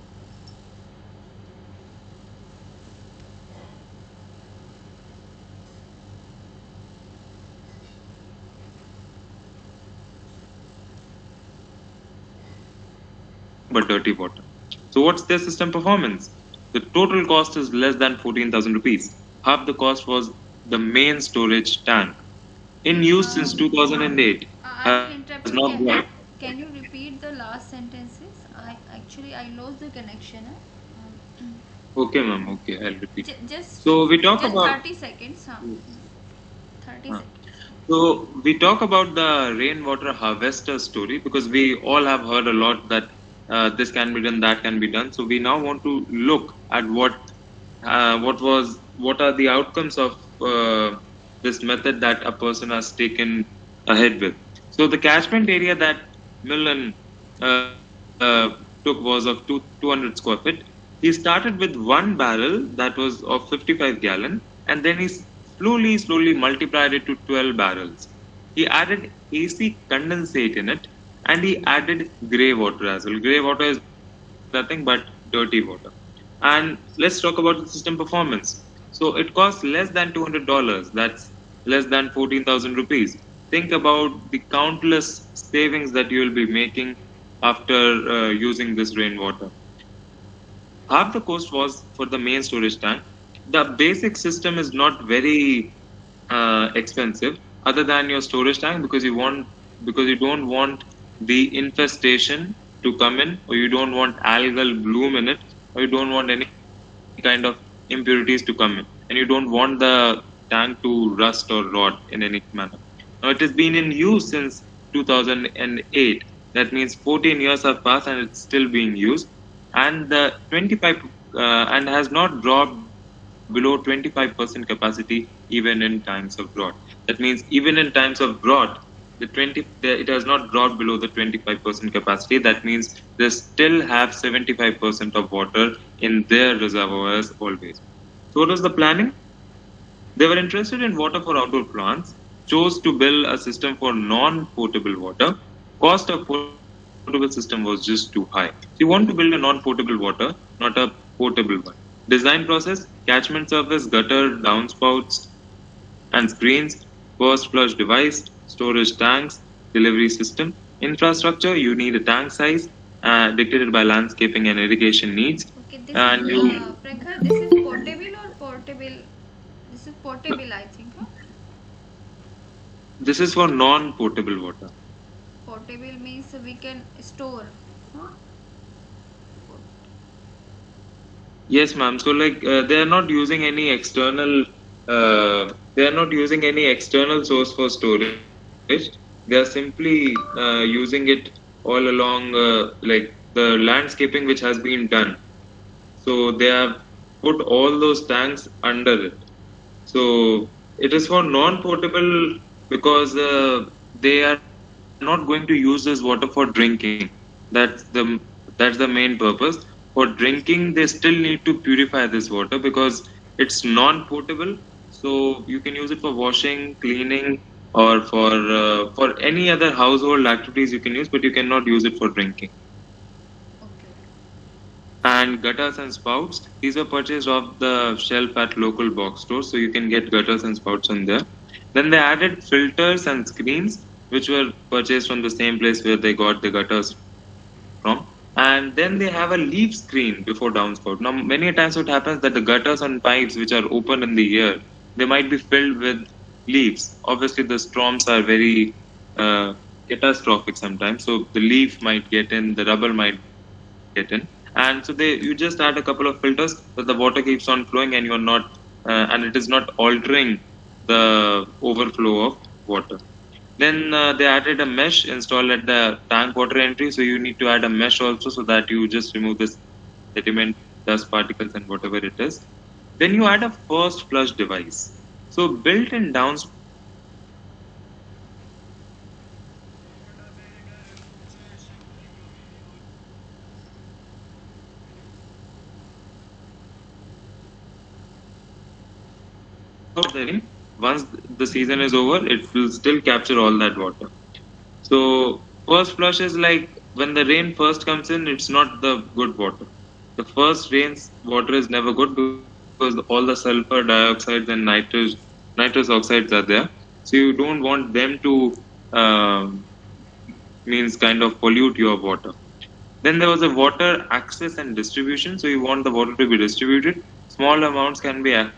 But dirty water. So what's their system performance? The total cost is less than 14,000 rupees. half the cost was the main storage tank. In use since 2008, I has will not interrupt you. grown. Can you repeat the last sentences? I lost the connection. Okay, ma'am. Okay, I'll repeat. Just So we talk about 30 seconds. 30 uh, seconds. so we talk about the rainwater harvester story because we all have heard a lot that this can be done, that can be done. So we now want to look at what are the outcomes of this method that a person has taken ahead with. So the catchment area that Millen took was of 200 square feet. He started with one barrel that was of 55 gallon, and then he slowly multiplied it to 12 barrels. He added AC condensate in it, and he added grey water as well. Grey water is nothing but dirty water. And let's talk about the system performance. So it costs less than $200. That's less than 14,000 rupees. Think about the countless savings that you will be making after using this rainwater. Half the cost was for the main storage tank. The basic system is not very expensive, other than your storage tank, because you don't want the infestation to come in, or you don't want algal bloom in it, or you don't want any kind of impurities to come in, and you don't want the tank to rust or rot in any manner. Now it has been in use since 2008. That means 14 years have passed and it's still being used, and the 25 and has not dropped below 25% capacity even in times of drought. That means even in times of drought, it has not dropped below the 25% capacity. That means they still have 75% of water in their reservoirs always. So what was the planning? They were interested in water for outdoor plants, chose to build a system for non-potable water. Cost of potable system was just too high. So you want to build a non-potable water, not a potable one. Design process: catchment surface, gutter, downspouts and screens, burst flush device, storage tanks, delivery system. Infrastructure: you need a tank size dictated by landscaping and irrigation needs. Okay, this And you Prakhar, this is portable or portable? This is portable, I think. Huh? This is for non-potable water. Portable means we can store. Huh? Yes, ma'am. So like they are not using any external source for storage. They are simply using it all along like the landscaping which has been done. So they have put all those tanks under it. So it is for non-potable because they are not going to use this water for drinking. That's the main purpose. For drinking, they still need to purify this water because it's non-potable. So you can use it for washing, cleaning, or for any other household activities you can use, but you cannot use it for drinking. Okay. And gutters and spouts, these were purchased off the shelf at local box stores, so you can get gutters and spouts on there. Then they added filters and screens, which were purchased from the same place where they got the gutters from. And then they have a leaf screen before downspout. Now, many times what happens that the gutters and pipes which are open in the air, they might be filled with leaves. Obviously, the storms are very catastrophic sometimes, so the leaf might get in, the rubble might get in, and so you just add a couple of filters that the water keeps on flowing, and you're not and it is not altering the overflow of water. Then they added a mesh installed at the tank water entry, so you need to add a mesh also so that you just remove the sediment, dust particles and whatever it is. Then you add a first flush device. So built in downspout once the season is over, it will still capture all that water. So first flush is like when the rain first comes in, it's not the good water. The first rain's water is never good because all the sulfur dioxides and nitrous oxides are there. So you don't want them to means kind of pollute your water. Then there was a water access and distribution. So you want the water to be distributed. Small amounts can be accessed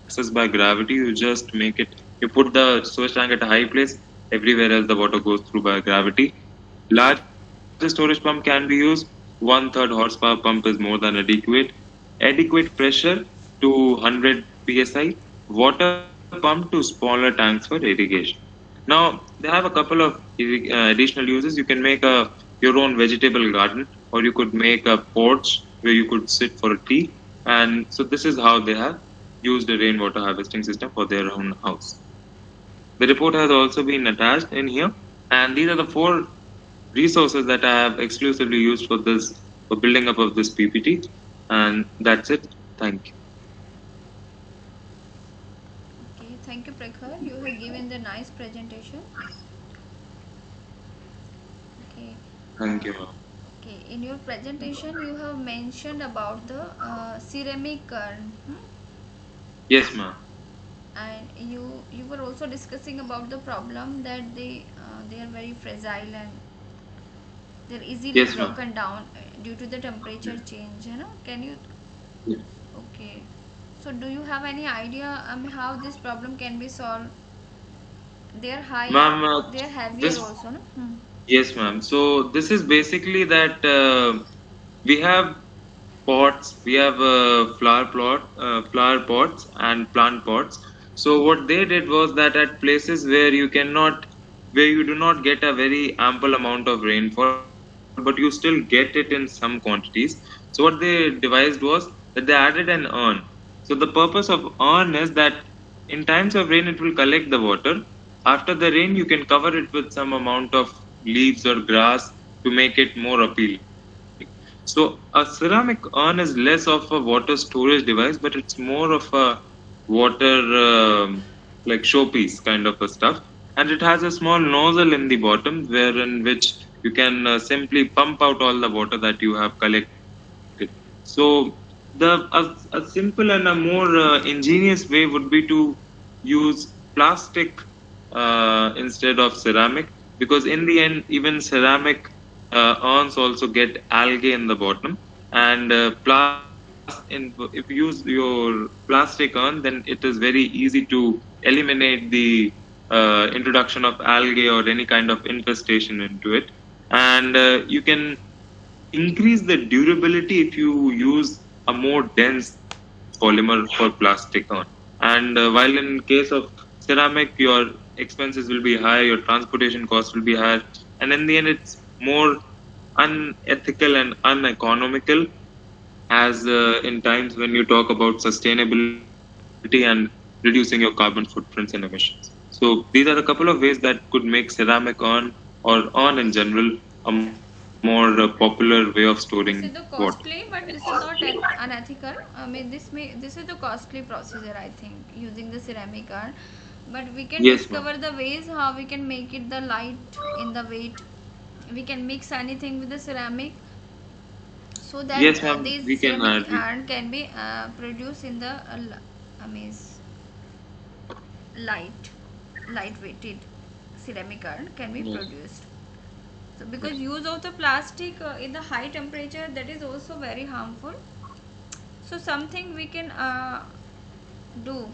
access by gravity, you just make it, you put the storage tank at a high place, everywhere else the water goes through by gravity. Largest storage pump can be used, 1/3 horsepower pump is more than adequate. Adequate pressure to 100 psi, water pump to smaller tanks for irrigation. Now, they have a couple of additional uses. You can make your own vegetable garden, or you could make a porch where you could sit for a tea. And so, this is how they have used a rainwater harvesting system for their own house. The report has also been attached in here, and these are the 4 resources that I have exclusively used for this, for building up of this PPT. And that's it. Thank you. Okay, thank you, Prakhar. You have given the nice presentation. Okay. Thank you, ma'am. Okay, in your presentation, you have mentioned about the ceramic urn, Yes, ma'am. and you were also discussing about the problem that they are very fragile and they're easily Yes, ma'am. broken down due to the temperature change. Can you? Yeah. Okay. So, do you have any idea how this problem can be solved? They're high. Ma'am, They're heavier this also, no? Yes, ma'am. So this is basically that we have pots, we have flower pots and plant pots. So what they did was that at places where where you do not get a very ample amount of rainfall, but you still get it in some quantities. So what they devised was that they added an urn. So the purpose of urn is that in times of rain, it will collect the water. After the rain, you can cover it with some amount of leaves or grass to make it more appealing. So a ceramic urn is less of a water storage device, but it's more of a water like showpiece kind of a stuff. And it has a small nozzle in the bottom, wherein which you can simply pump out all the water that you have collected. So a simple and a more ingenious way would be to use plastic instead of ceramic, because in the end even ceramic urns also get algae in the bottom, and if you use your plastic urn, then it is very easy to eliminate the introduction of algae or any kind of infestation into it, and you can increase the durability if you use a more dense polymer for plastic urn. And while in case of ceramic, your expenses will be high, your transportation costs will be higher, and in the end, it's more unethical and uneconomical, as in times when you talk about sustainability and reducing your carbon footprints and emissions. So these are a couple of ways that could make ceramic urn or urn in general a more popular way of storing This is the water. costly, but this is not unethical. I mean, this is the costly procedure, I think, using the ceramic urn. But we can Yes, discover the ways how we can make it the light in the weight. We can mix anything with the ceramic, so that Yes, ma'am. this We can ceramic add. urn can be produced in the I mean, light-weighted ceramic urn can be Yes. produced. So because use of the plastic in the high temperature, that is also very harmful. So something we can do,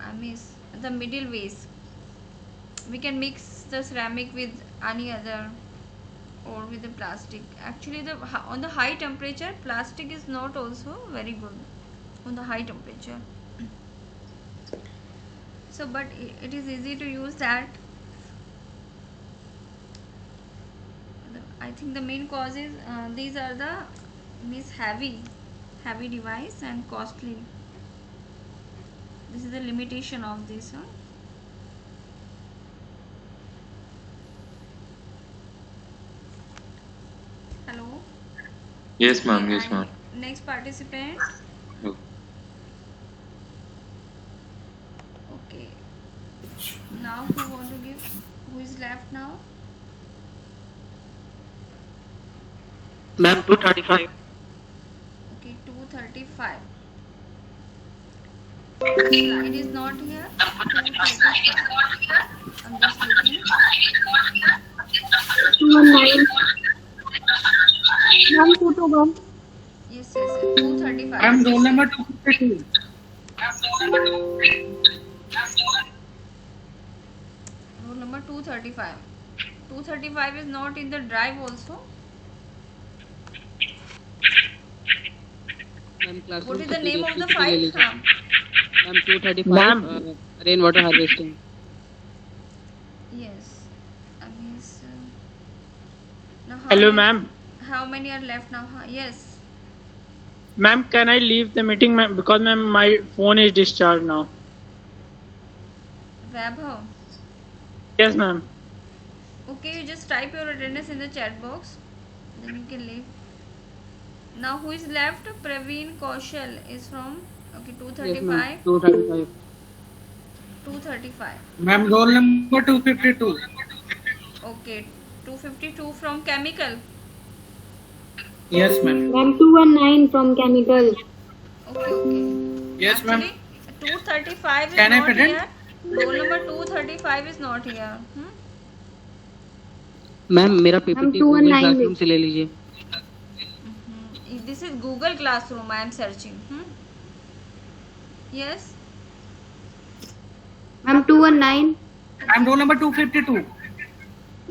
I mean, the middle ways. We can mix the ceramic with any other, or with the plastic. Actually, on the high temperature, plastic is not also very good on the high temperature. So, but it is easy to use that. I think the main cause is these are the heavy device and costly. This is the limitation of this. Hello. Yes, ma'am. Yes, And ma'am. next participant. Okay. Okay. Now who want to give? Who is left now? Ma'am, 235. Okay, 235. Slide is not here. 235. I'm just looking. 219. Ma'am, 221. Yes. 235. I'm roll number 252. Roll number 235. 235 is not in the drive also. What is the name of the file? Ma'am, 235. Ma'am. Rainwater harvesting. Yes. Means, now Hello, ma'am. How many are left now? Yes. Ma'am, can I leave the meeting, ma'am? Because ma'am, my phone is discharged now. Vaibhav. Yes, ma'am. Okay, you just type your attendance in the chat box. Then you can leave. Now who is left? Praveen Kaushal is from 235. 235. 235. Ma'am, roll number 252. Okay, 252 from chemical. Yes, ma'am. Ma'am, 219 from chemical. Okay. Yes, ma'am. Actually, 235 is Can I not present? here. Roll number 235 is not here. Ma'am मेरा PPT Google 219 classroom से ले लीजिए. This is Google Classroom. I am searching. Yes. Ma'am, 219. Ma'am, roll number 252.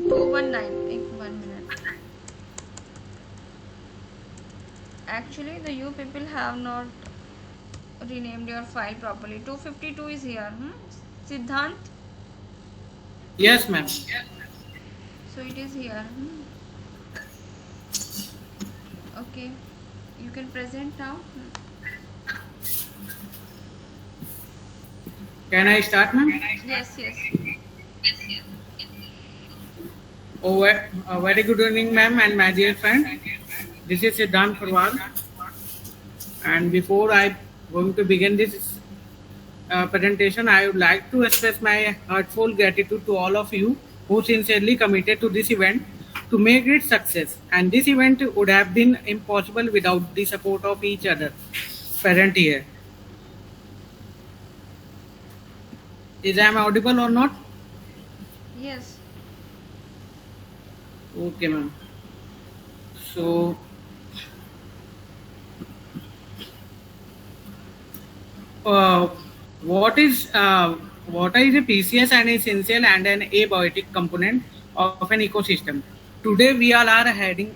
219. 1 minute. Actually, you people have not renamed your file properly. 252 is here. Siddhant. Yes, ma'am. So it is here. Okay. You can present now. Can I start, ma'am? Yes. Oh, very good evening, ma'am, and my dear friend. This is Siddhant Farwal. And before I going to begin this presentation, I would like to express my heartfelt gratitude to all of you who sincerely committed to this event to make it success. And this event would have been impossible without the support of each other present here. Is I audible or not? Yes. Okay, ma'am. So, what is a PCS and essential and an abiotic component of an ecosystem? Today we all are heading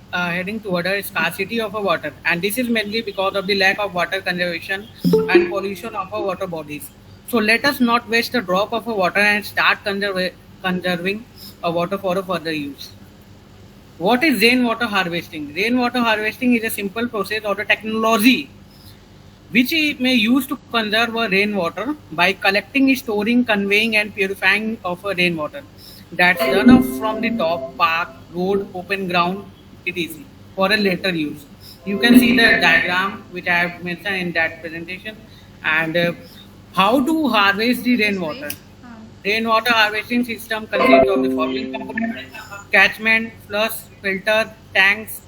toward a scarcity of water, and this is mainly because of the lack of water conservation and pollution of our water bodies. So let us not waste a drop of water and start conserving water for further use. What is rainwater harvesting? Rainwater harvesting is a simple process or a technology which may use to conserve rainwater by collecting, storing, conveying and purifying of rainwater that's runoff from the top, park, road, open ground, etc. for a later use. You can see the diagram which I have mentioned in that presentation. And how to harvest the rainwater? Rainwater harvesting system consists of the following components: catchment, flush, filter, tanks.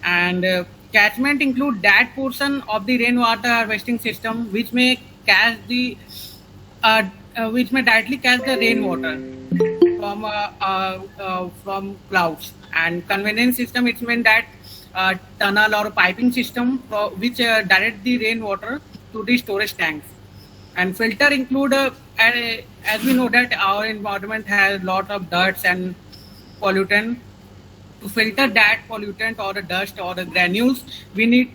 And catchment include that portion of the rainwater harvesting system which may catch the which may directly catch the rainwater from clouds. And conveyance system, it means that tunnel or piping system which direct the rainwater to the storage tanks. And filter include as we know that our environment has lot of dirts and pollutant. To filter that pollutant or the dust or the granules, we need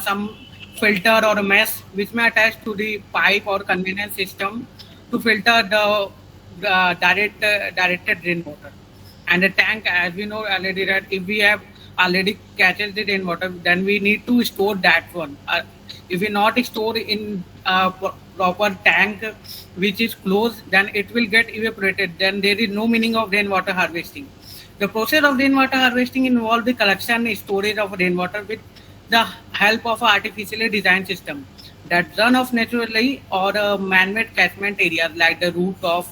some filter or a mesh which may attach to the pipe or conveyance system to filter the directed rainwater. And the tank, as we know already, that if we have already catches the rainwater, then we need to store that one. If we not store in proper tank which is closed, then it will get evaporated. Then there is no meaning of rainwater harvesting. The process of rainwater harvesting involves the collection and storage of rainwater with the help of an artificially designed system that run off naturally or man-made catchment areas like the root of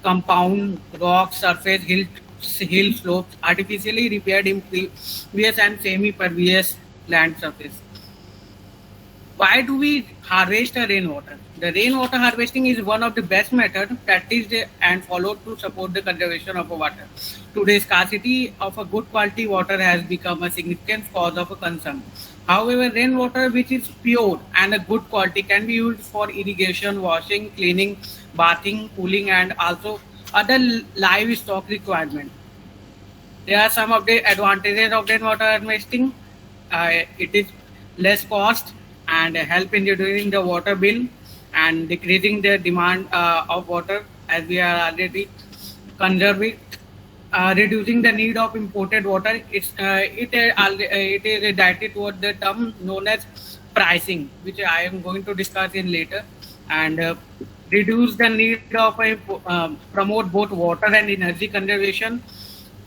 compound, rock, surface, hill slopes, artificially repaired impervious and semi-pervious land surface. Why do we harvest rainwater? The rainwater harvesting is one of the best methods practiced and followed to support the conservation of water. Today, scarcity of a good quality water has become a significant cause of concern However, rainwater which is pure and a good quality can be used for irrigation, washing, cleaning, bathing, cooling, and also other livestock requirement. There are some of the advantages of rainwater harvesting. It is less cost and help in reducing the water bill and decreasing the demand of water as we are already conserving, reducing the need of imported water. It is directed toward the term known as pricing, which I am going to discuss in later, and reduce the need of promote both water and energy conservation,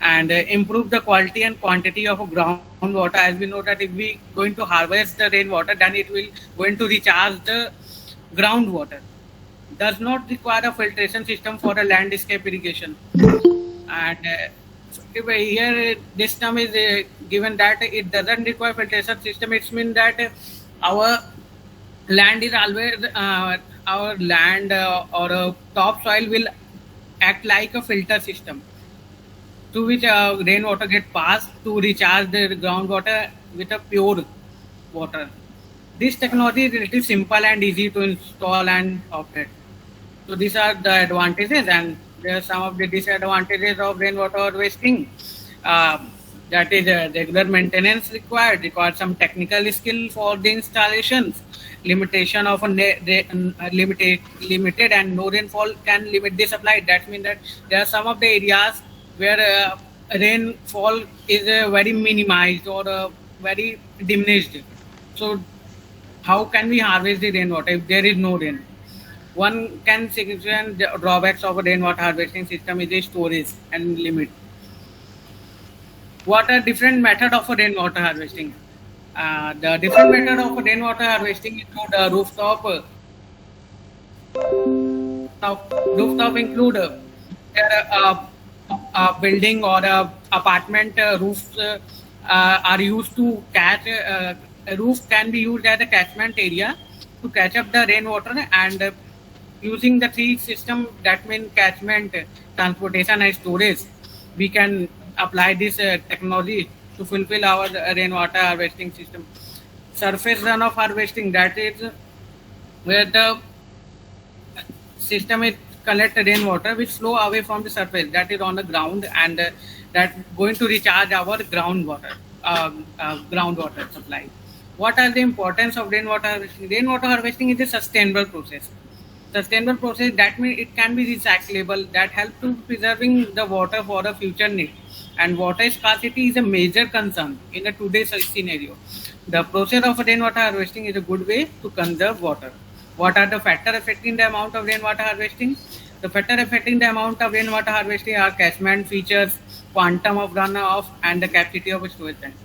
and improve the quality and quantity of groundwater. As we know that if we going to harvest the rainwater, then it will going to recharge the groundwater. Does not require a filtration system for a landscape irrigation. And if here this term is given that it doesn't require filtration system, it means that our land is always our land or topsoil will act like a filter system to which rainwater get passed to recharge the groundwater with a pure water. This technology is relatively simple and easy to install and operate. So these are the advantages, and there are some of the disadvantages of rainwater harvesting. That is regular maintenance required some technical skill for the installations. Limitation of a limited and no rainfall can limit the supply. That means that there are some of the areas where rainfall is very minimized or very diminished. So how can we harvest the rainwater if there is no rain? One can significant drawbacks of a rainwater harvesting system is the storage and limit. What are different method of a rainwater harvesting? The different method of rainwater harvesting include rooftop. Rooftop include a building or a apartment roofs are used to catch. A roof can be used as a catchment area to catch up the rainwater, and using the three system, that means catchment, transportation, and storage, we can apply this technology to fulfill our rainwater harvesting system. Surface runoff harvesting, that is where the system is collect rainwater which flow away from the surface, that is on the ground, and that going to recharge our groundwater supply. What are the importance of rainwater harvesting? Rainwater harvesting is a sustainable process. Sustainable process, that means it can be recyclable, that help to preserving the water for a future need. And water scarcity is a major concern in a today's scenario. The process of rainwater harvesting is a good way to conserve water. What are the factors affecting the amount of rainwater harvesting? The factors affecting the amount of rainwater harvesting are catchment features, quantum of runoff, and the capacity of storage tank.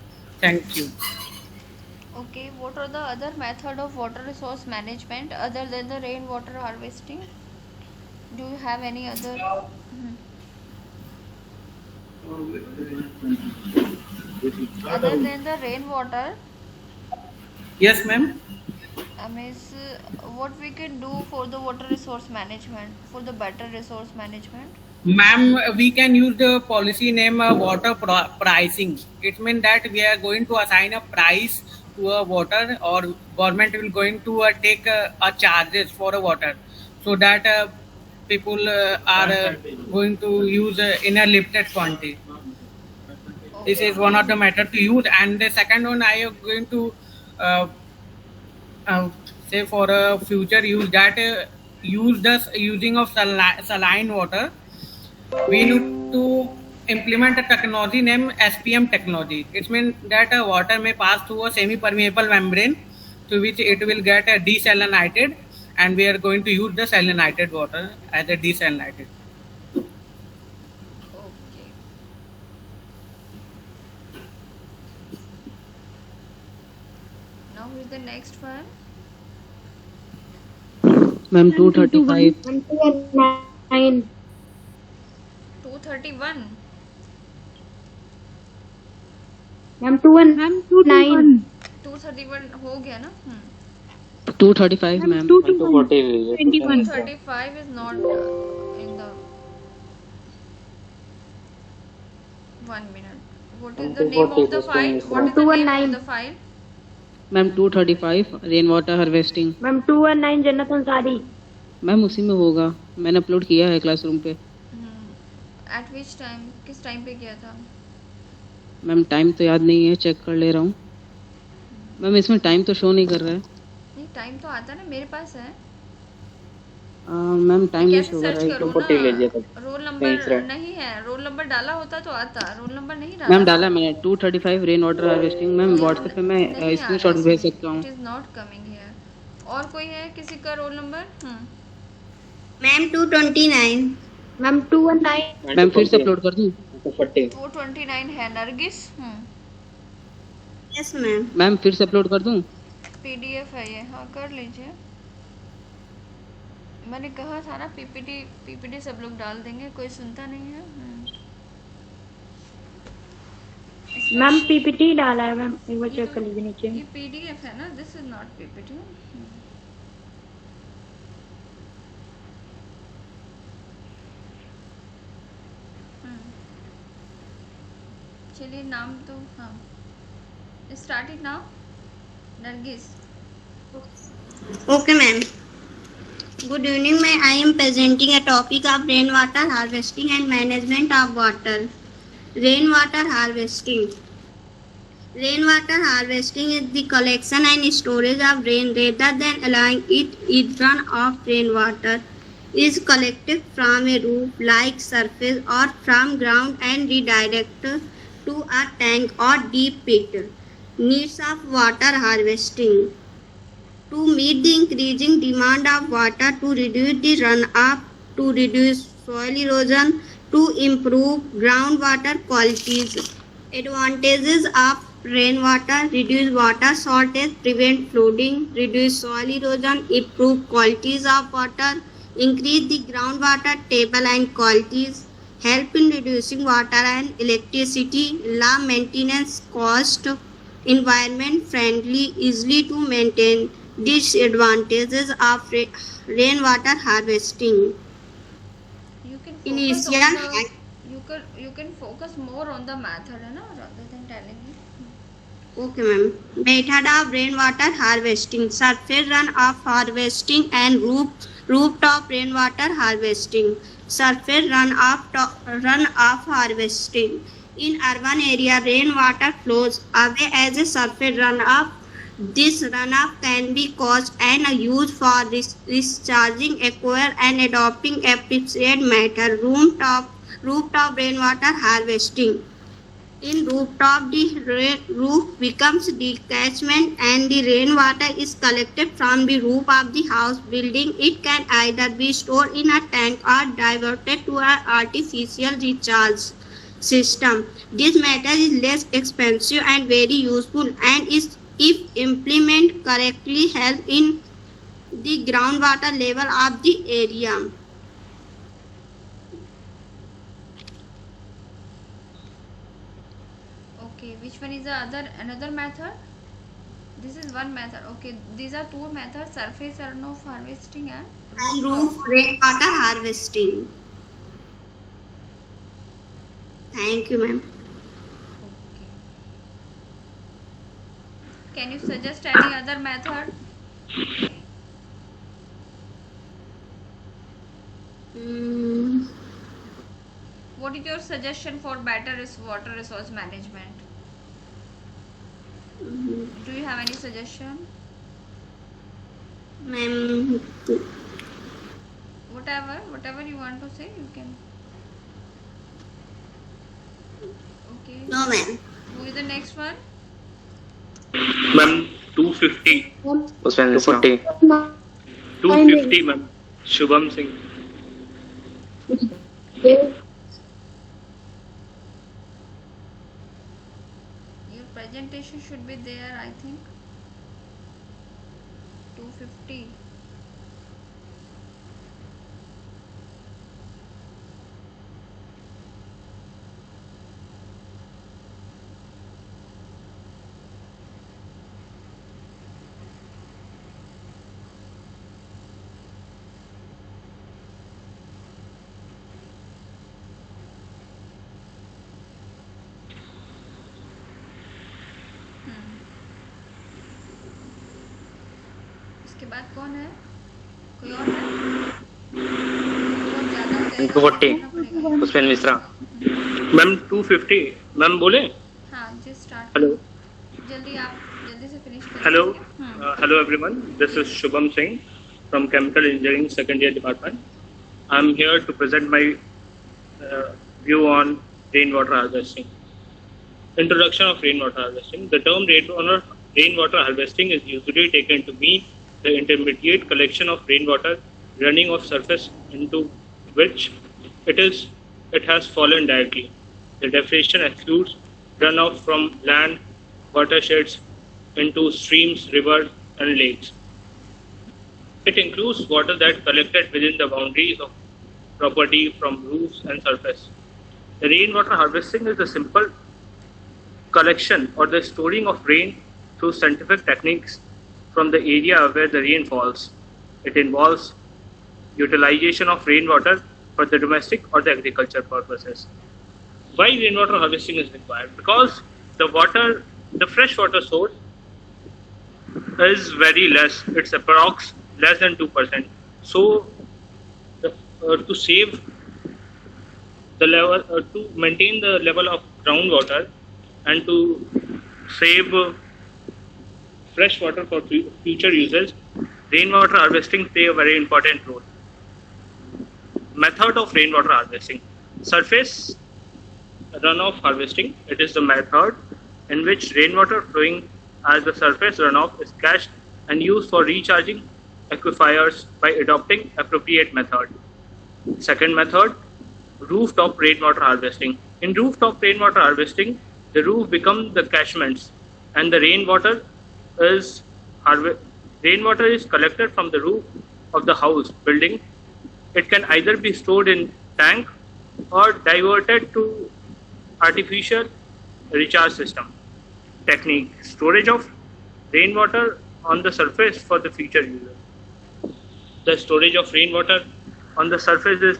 Thank you. Okay, what are the other method of water resource management other than the rainwater harvesting? Do you have any other? Other than the rainwater? Yes, ma'am. Means what we can do for the water resource management, for the better resource management? Ma'am, we can use the policy name water pricing. It means that we are going to assign a price to a water, or government will going to take a charges for a water, so that people are going to use in a limited quantity. This is one of the method to use, and the second one I am going to say for a future use, that use the using of saline water. We need to implement a technology named SPM technology. It means that water may pass through a semi-permeable membrane, to which it will get desalinated, and we are going to use the salinated water as a desalinated. Okay. Now is the next one. Ma'am, 235. 209. 231. Ma'am, 219. 231 हो गया ना? 235, ma'am. 235 is not in the 1 minute. What is the name of the file? What is the name of the file? Ma'am 235 rain water harvesting. Ma'am 219 जन्नत Ansari. Ma'am उसी में होगा, मैंने upload किया है क्लासरूम पे। एट विच टाइम, किस time पे किया था? मैम टाइम तो याद नहीं है, चेक कर ले रहा हूँ। मैम इसमें टाइम तो शो नहीं कर रहा है। नहीं, टाइम तो आता ना, मेरे पास है। मैम टाइम नहीं कैसे शो कर सर्च रहा है। करूँ ना? रोल नंबर नहीं है, रोल नंबर डाला होता तो आता, रोल नंबर नहीं डाला। मैम डाला मैंने 235 rain water harvesting. Ma'am WhatsApp पे मैं स्क्रीनशॉट भेज सकता हूँ। It is not coming here. और कोई है किसी का roll number? Ma'am 229। Ma'am 219। Ma'am फिर से अपलोड कर दूँ? 229 है नरगिस। Yes ma'am. मैम फिर से अपलोड कर दूँ? पीडीएफ है ये, हाँ कर लीजिए। मैंने कहा था ना पीपीटी सब लोग डाल देंगे, कोई सुनता नहीं है। मैम पीपीटी डाला है मैम, एक बार चेक कर लीजिए नीचे। ये पीडीएफ है ना, दिस इज नॉट पीपीटी। चलिए नाम तो, हाँ start it now. Nargis. Okay ma'am. Good evening ma'am. I am presenting a topic of rainwater harvesting and management of water. Rainwater harvesting. Rainwater harvesting is the collection and storage of rain rather than allowing it run off. Rainwater is collected from a roof-like surface or from ground and redirected to a tank or deep pit. Needs of water harvesting. To meet the increasing demand of water, to reduce the runoff, to reduce soil erosion, to improve groundwater qualities. Advantages of rainwater: reduce water shortage, prevent flooding, reduce soil erosion, improve qualities of water, increase the groundwater table and qualities, help in reducing water and electricity, low maintenance cost, environment friendly, easily to maintain. Disadvantages of rainwater harvesting. You can Initial you can focus more on the method, है ना, rather than telling me. Okay ma'am. Method of rainwater harvesting: surface runoff harvesting and rooftop rainwater harvesting. Surface runoff harvesting. In urban area, rainwater flows away as a surface runoff. This runoff can be caused and used for discharging aquifers and adopting appreciate matter. Rooftop rainwater harvesting. In rooftop, the roof becomes detachment and the rainwater is collected from the roof of the house building. It can either be stored in a tank or diverted to an artificial recharge system. This method is less expensive and very useful and is, if implemented correctly, help in the groundwater level of the area. Okay, which one is the another method? This is one method. Okay, these are two methods: surface runoff harvesting and roof rainwater harvesting. Thank you, ma'am. Can you suggest any other method? What is your suggestion for better water resource management? Do you have any suggestion? Ma'am. Whatever you want to say, you can. Okay. No, ma'am. Who is the next one? Ma'am, 250. 250. 250, ma'am. Shubham Singh. Your presentation should be there, I think. 250. इसके बाद कौन है? कोई और है? बहुत ज़्यादा हो जाएगा, 240 करना पड़ेगा। पुष्पेंद्र मिश्रा। मैम 250 मैम बोले। हाँ जी, स्टार्ट। हेलो जल्दी आप जल्दी से फिनिश करें। Hello hello everyone, this is Shubham Singh from Chemical Engineering Second Year Department. I'm here to present my view on rainwater harvesting. Introduction of rainwater harvesting. The term rainwater harvesting is usually taken to mean the intermediate collection of rainwater running off surface into which it has fallen directly. The definition excludes runoff from land, watersheds into streams, rivers, and lakes. It includes water that collected within the boundaries of property from roofs and surface. The rainwater harvesting is the simple collection or the storing of rain through scientific techniques from the area where the rain falls. It involves utilization of rainwater for the domestic or the agriculture purposes. Why rainwater harvesting is required? Because the fresh water source is very less. It's approx less than 2%. So, to save the level, to maintain the level of groundwater, and to save fresh water for future uses, rainwater harvesting play a very important role. Method of rainwater harvesting: surface runoff harvesting. It is the method in which rainwater flowing as the surface runoff is catched and used for recharging aquifers by adopting appropriate method. Second method, rooftop rainwater harvesting. In rooftop rainwater harvesting, the roof becomes the catchments and the rainwater is collected from the roof of the house building. It can either be stored in tank or diverted to artificial recharge system. Technique: storage of rainwater on the surface for the future user. The storage of rainwater on the surface is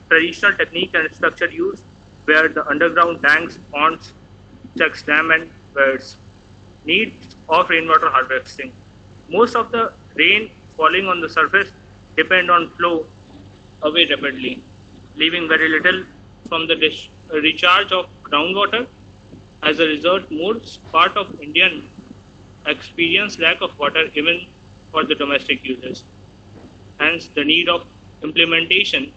traditional technique and structure used where the underground tanks, ponds, checks, dam and wells. Needs of rainwater harvesting. Most of the rain falling on the surface depend on flow away rapidly, leaving very little from the recharge of groundwater. As a result, most part of Indian experience lack of water even for the domestic uses. Hence, the need of implementation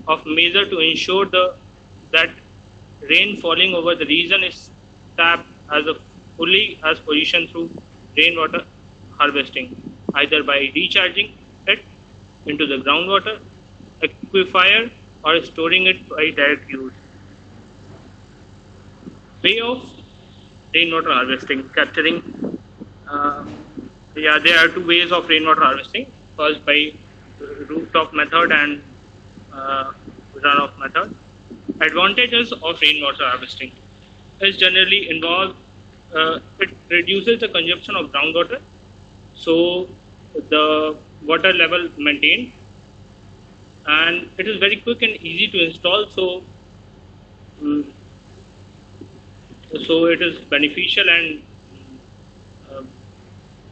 of measure to ensure that rain falling over the region is tapped as fully as possible through rainwater harvesting, either by recharging it into the groundwater aquifer or storing it by direct use. Way of rainwater harvesting: capturing. There are two ways of rainwater harvesting. First, by rooftop method and runoff method. Advantages of rainwater harvesting is generally involved. It reduces the consumption of groundwater, so the water level maintained, and it is very quick and easy to install. So it is beneficial and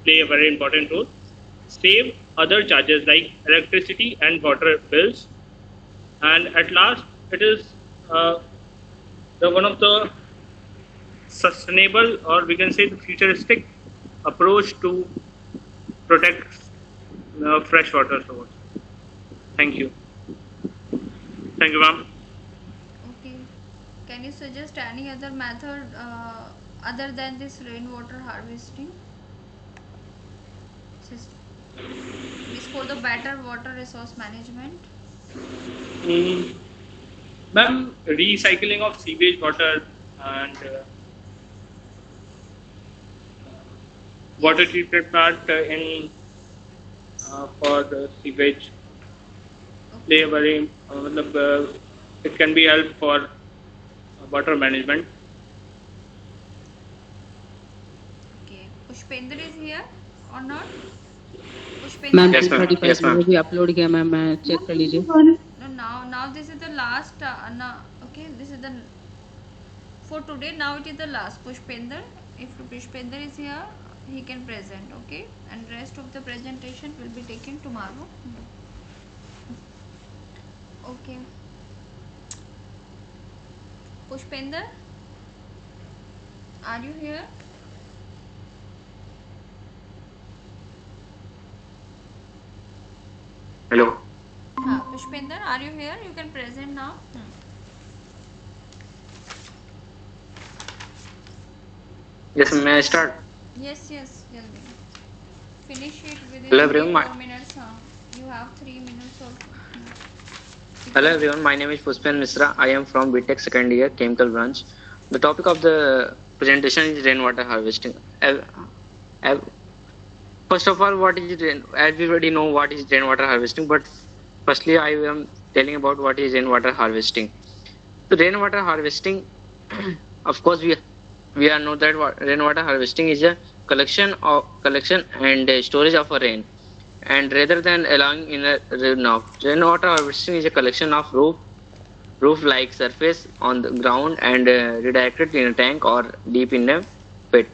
play a very important role. Save other charges like electricity and water bills, and at last it is one of the sustainable, or we can say the futuristic approach to protect freshwater source. Thank you. Thank you, ma'am. Okay. Can you suggest any other method other than this rainwater harvesting system? Is for the better water resource management. Ma'am, recycling of sewage water and water treatment plant for the sewage play a very it can be help for water management. Okay. Pushpender is here or not? Ma'am Yes, ma'am. 235 Yes, ma'am. भी upload किया ma'am, मैं check कर लीजिए. No, now this is the last. Okay, this is the for today. Now it is the last. Pushpender, if Pushpender is here, he can present. Okay, and rest of the presentation will be taken tomorrow. Okay, Pushpender, are you here? Hello. Pushpender, are you here? You can present now. Yes, may I start? Yes, jaldi. Finish it within Hello 3 everyone. 4 minutes. You have 3 minutes of. Hello everyone. My name is Pushpen Misra. I am from BTech second year chemical branch. The topic of the presentation is rainwater harvesting. First of all, what is everybody know what is rainwater harvesting, but firstly I am telling about what is rainwater harvesting. So rainwater harvesting, of course we are know that rainwater harvesting is a collection and storage of a rain, and rather than allowing in a runoff. Rainwater harvesting is a collection of roof like surface on the ground and redirected in a tank or deep in a pit.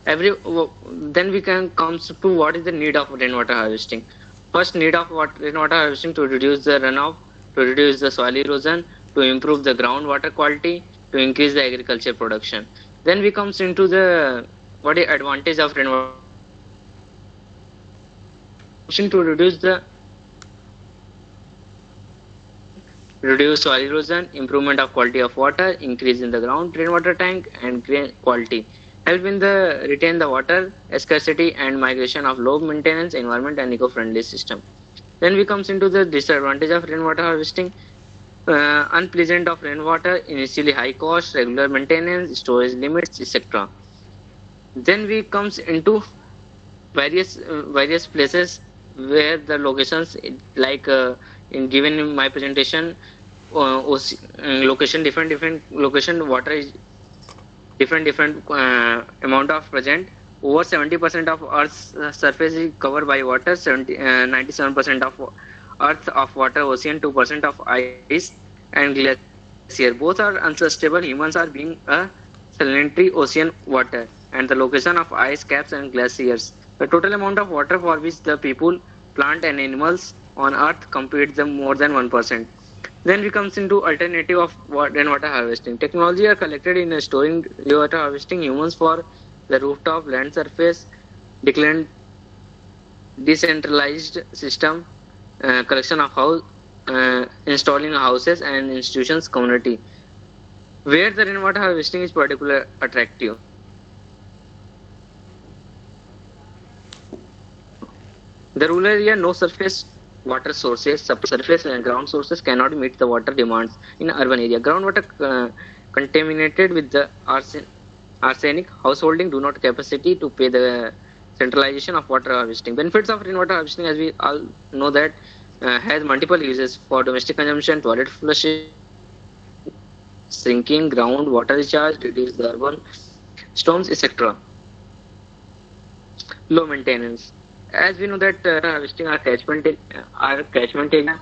Then we can comes to what is the need of rainwater harvesting. First need of rainwater harvesting to reduce the runoff, to reduce the soil erosion, to improve the groundwater quality, to increase the agriculture production. Then we comes into the what is advantage of rainwater harvesting to reduce soil erosion, improvement of quality of water, increase in the ground rainwater tank and grain quality, help in the retain the water scarcity and migration of low maintenance environment and eco-friendly system. Then we comes into the disadvantage of rainwater harvesting. Unpleasant of rainwater, initially high cost, regular maintenance, storage limits, etc. Then we comes into various places where the locations like in given in my presentation, location different location water is different amount of present. Over 70% of Earth's surface is covered by water. 97% of Earth of water, ocean, 2% of ice and glacier. Both are unsustainable. Humans are being a salinity ocean water and the location of ice caps and glaciers. The total amount of water for which the people, plant and animals on Earth compete the more than 1%. Then we comes into alternative of rainwater harvesting. Technology are collected in storing rainwater harvesting. Humans for the rooftop, land surface, declined decentralized system, collection of house, installing houses and institutions community, where the rainwater harvesting is particularly attractive. The rural area, no surface water sources, subsurface and ground sources cannot meet the water demands in urban area. Groundwater contaminated with the arsenic, householding do not capacity to pay the centralization of water harvesting. Benefits of rainwater harvesting, as we all know that, has multiple uses for domestic consumption, toilet flushing, sinking, ground water recharge, reduce the urban storms, etc. Low maintenance. As we know that harvesting are catchment area,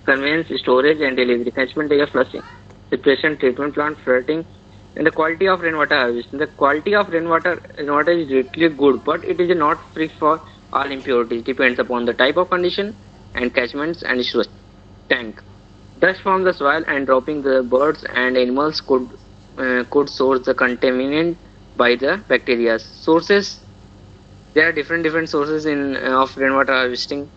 conveyance, storage and delivery. Catchment area flushing, separation, treatment plant, flooding, and the quality of rainwater harvesting. The quality of rainwater is really good, but it is not free for all impurities. Depends upon the type of condition and catchments and storage tank. Dust from the soil and dropping the birds and animals could source the contaminant by the bacteria. Sources. There are different sources of rainwater harvesting.